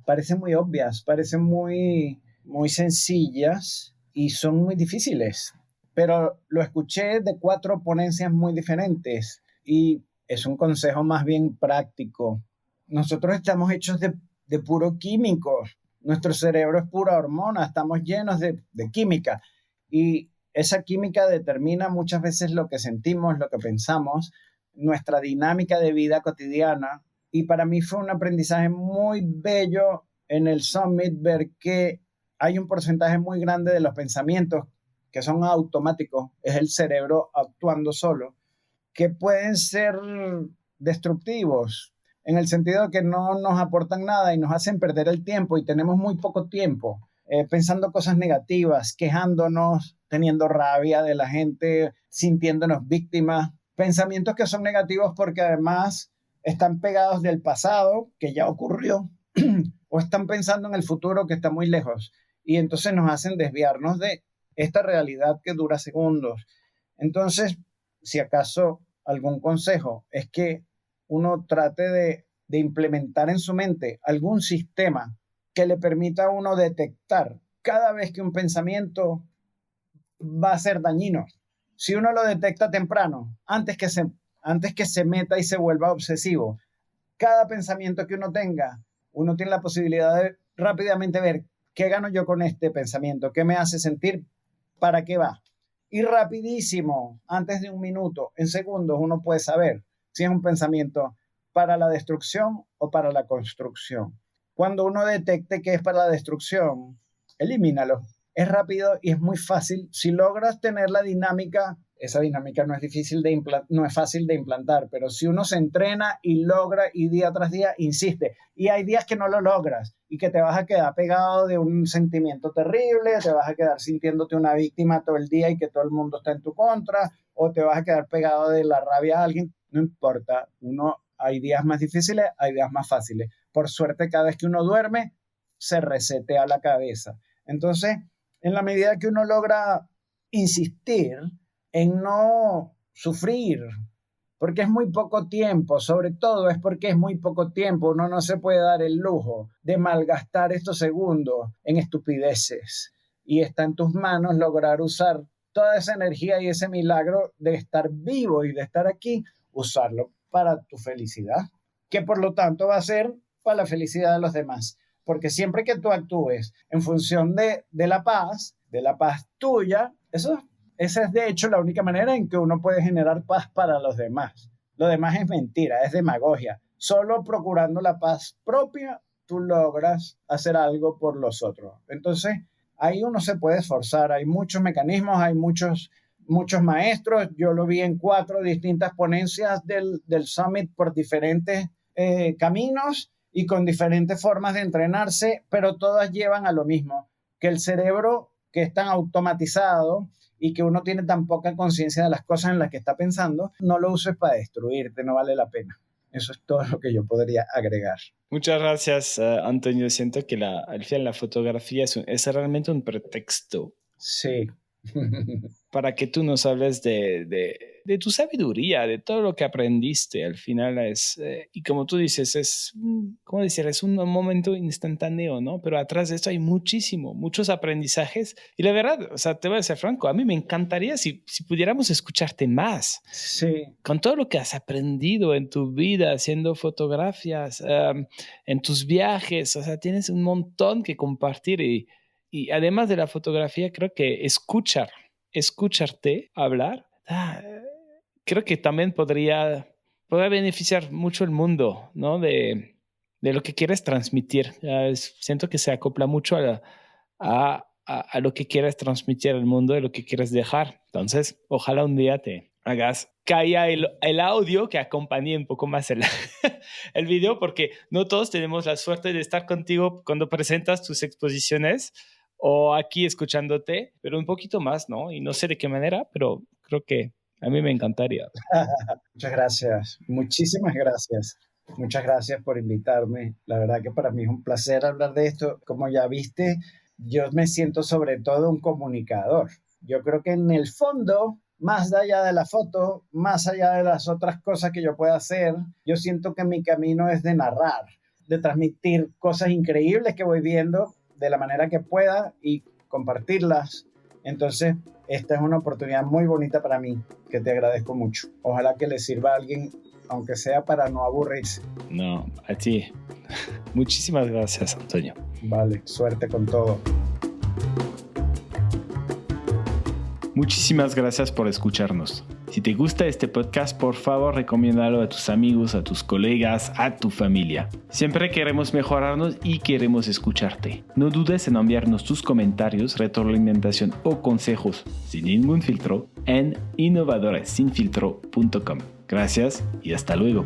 parecen muy obvias, parecen muy sencillas y son muy difíciles. Pero lo escuché de 4 ponencias muy diferentes y es un consejo más bien práctico. Nosotros estamos hechos de puro químico. Nuestro cerebro es pura hormona, estamos llenos de química y esa química determina muchas veces lo que sentimos, lo que pensamos, nuestra dinámica de vida cotidiana. Y para mí fue un aprendizaje muy bello en el Summit ver que hay un porcentaje muy grande de los pensamientos que son automáticos, es el cerebro actuando solo, que pueden ser destructivos, en el sentido de que no nos aportan nada y nos hacen perder el tiempo y tenemos muy poco tiempo pensando cosas negativas, quejándonos, teniendo rabia de la gente, sintiéndonos víctimas, pensamientos que son negativos porque además están pegados del pasado que ya ocurrió o están pensando en el futuro que está muy lejos y entonces nos hacen desviarnos de esta realidad que dura segundos. Entonces, si acaso algún consejo es que uno trate de implementar en su mente algún sistema que le permita a uno detectar cada vez que un pensamiento va a ser dañino. Si uno lo detecta temprano, antes que se meta y se vuelva obsesivo, cada pensamiento que uno tenga, uno tiene la posibilidad de rápidamente ver qué gano yo con este pensamiento, qué me hace sentir, para qué va. Y rapidísimo, antes de un minuto, en segundos, uno puede saber si es un pensamiento para la destrucción o para la construcción. Cuando uno detecte que es para la destrucción, elimínalo. Es rápido y es muy fácil. Si logras tener la dinámica esa dinámica no es fácil de implantar, pero si uno se entrena y logra y día tras día insiste, y hay días que no lo logras y que te vas a quedar pegado de un sentimiento terrible, te vas a quedar sintiéndote una víctima todo el día y que todo el mundo está en tu contra, o te vas a quedar pegado de la rabia a alguien, no importa, hay días más difíciles, hay días más fáciles. Por suerte, cada vez que uno duerme, se resetea la cabeza. Entonces, en la medida que uno logra insistir en no sufrir, porque es muy poco tiempo, sobre todo es porque es muy poco tiempo, uno no se puede dar el lujo de malgastar estos segundos en estupideces, y está en tus manos lograr usar toda esa energía y ese milagro de estar vivo y de estar aquí, usarlo para tu felicidad, que por lo tanto va a ser para la felicidad de los demás, porque siempre que tú actúes en función de la paz tuya, esa es de hecho la única manera en que uno puede generar paz para los demás. Lo demás es mentira, es demagogia. Solo procurando la paz propia, tú logras hacer algo por los otros. Entonces, ahí uno se puede esforzar. Hay muchos mecanismos, hay muchos maestros. Yo lo vi en 4 distintas ponencias del Summit por diferentes caminos y con diferentes formas de entrenarse, pero todas llevan a lo mismo, que el cerebro, que es tan automatizado y que uno tiene tan poca conciencia de las cosas en las que está pensando, no lo uses para destruirte, no vale la pena. Eso es todo lo que yo podría agregar. Muchas gracias, Antonio. Siento que al final la fotografía es realmente un pretexto. Sí. Para que tú nos hables de tu sabiduría, de todo lo que aprendiste. Al final y como tú dices, ¿cómo decir? Es un momento instantáneo, ¿no? Pero atrás de esto hay muchos aprendizajes. Y la verdad, o sea, te voy a ser franco, a mí me encantaría si pudiéramos escucharte más. Sí. Con todo lo que has aprendido en tu vida, haciendo fotografías, en tus viajes, o sea, tienes un montón que compartir y además de la fotografía, creo que escucharte hablar, creo que también podría beneficiar mucho el mundo, ¿no? De lo que quieres transmitir. Siento que se acopla mucho a lo que quieres transmitir al mundo, de lo que quieres dejar. Entonces, ojalá un día te hagas caiga el audio que acompañe un poco más el video, porque no todos tenemos la suerte de estar contigo cuando presentas tus exposiciones o aquí escuchándote, pero un poquito más, ¿no? Y no sé de qué manera, pero creo que a mí me encantaría. Muchas gracias, muchísimas gracias. Muchas gracias por invitarme. La verdad que para mí es un placer hablar de esto. Como ya viste, yo me siento sobre todo un comunicador. Yo creo que en el fondo, más allá de la foto, más allá de las otras cosas que yo pueda hacer, yo siento que mi camino es de narrar, de transmitir cosas increíbles que voy viendo de la manera que pueda y compartirlas. Entonces, esta es una oportunidad muy bonita para mí, que te agradezco mucho. Ojalá que le sirva a alguien, aunque sea para no aburrirse. No, a ti. Muchísimas gracias, Antonio. Vale, suerte con todo. Muchísimas gracias por escucharnos. Si te gusta este podcast, por favor, recomiéndalo a tus amigos, a tus colegas, a tu familia. Siempre queremos mejorarnos y queremos escucharte. No dudes en enviarnos tus comentarios, retroalimentación o consejos sin ningún filtro en innovadoresinfiltro.com. Gracias y hasta luego.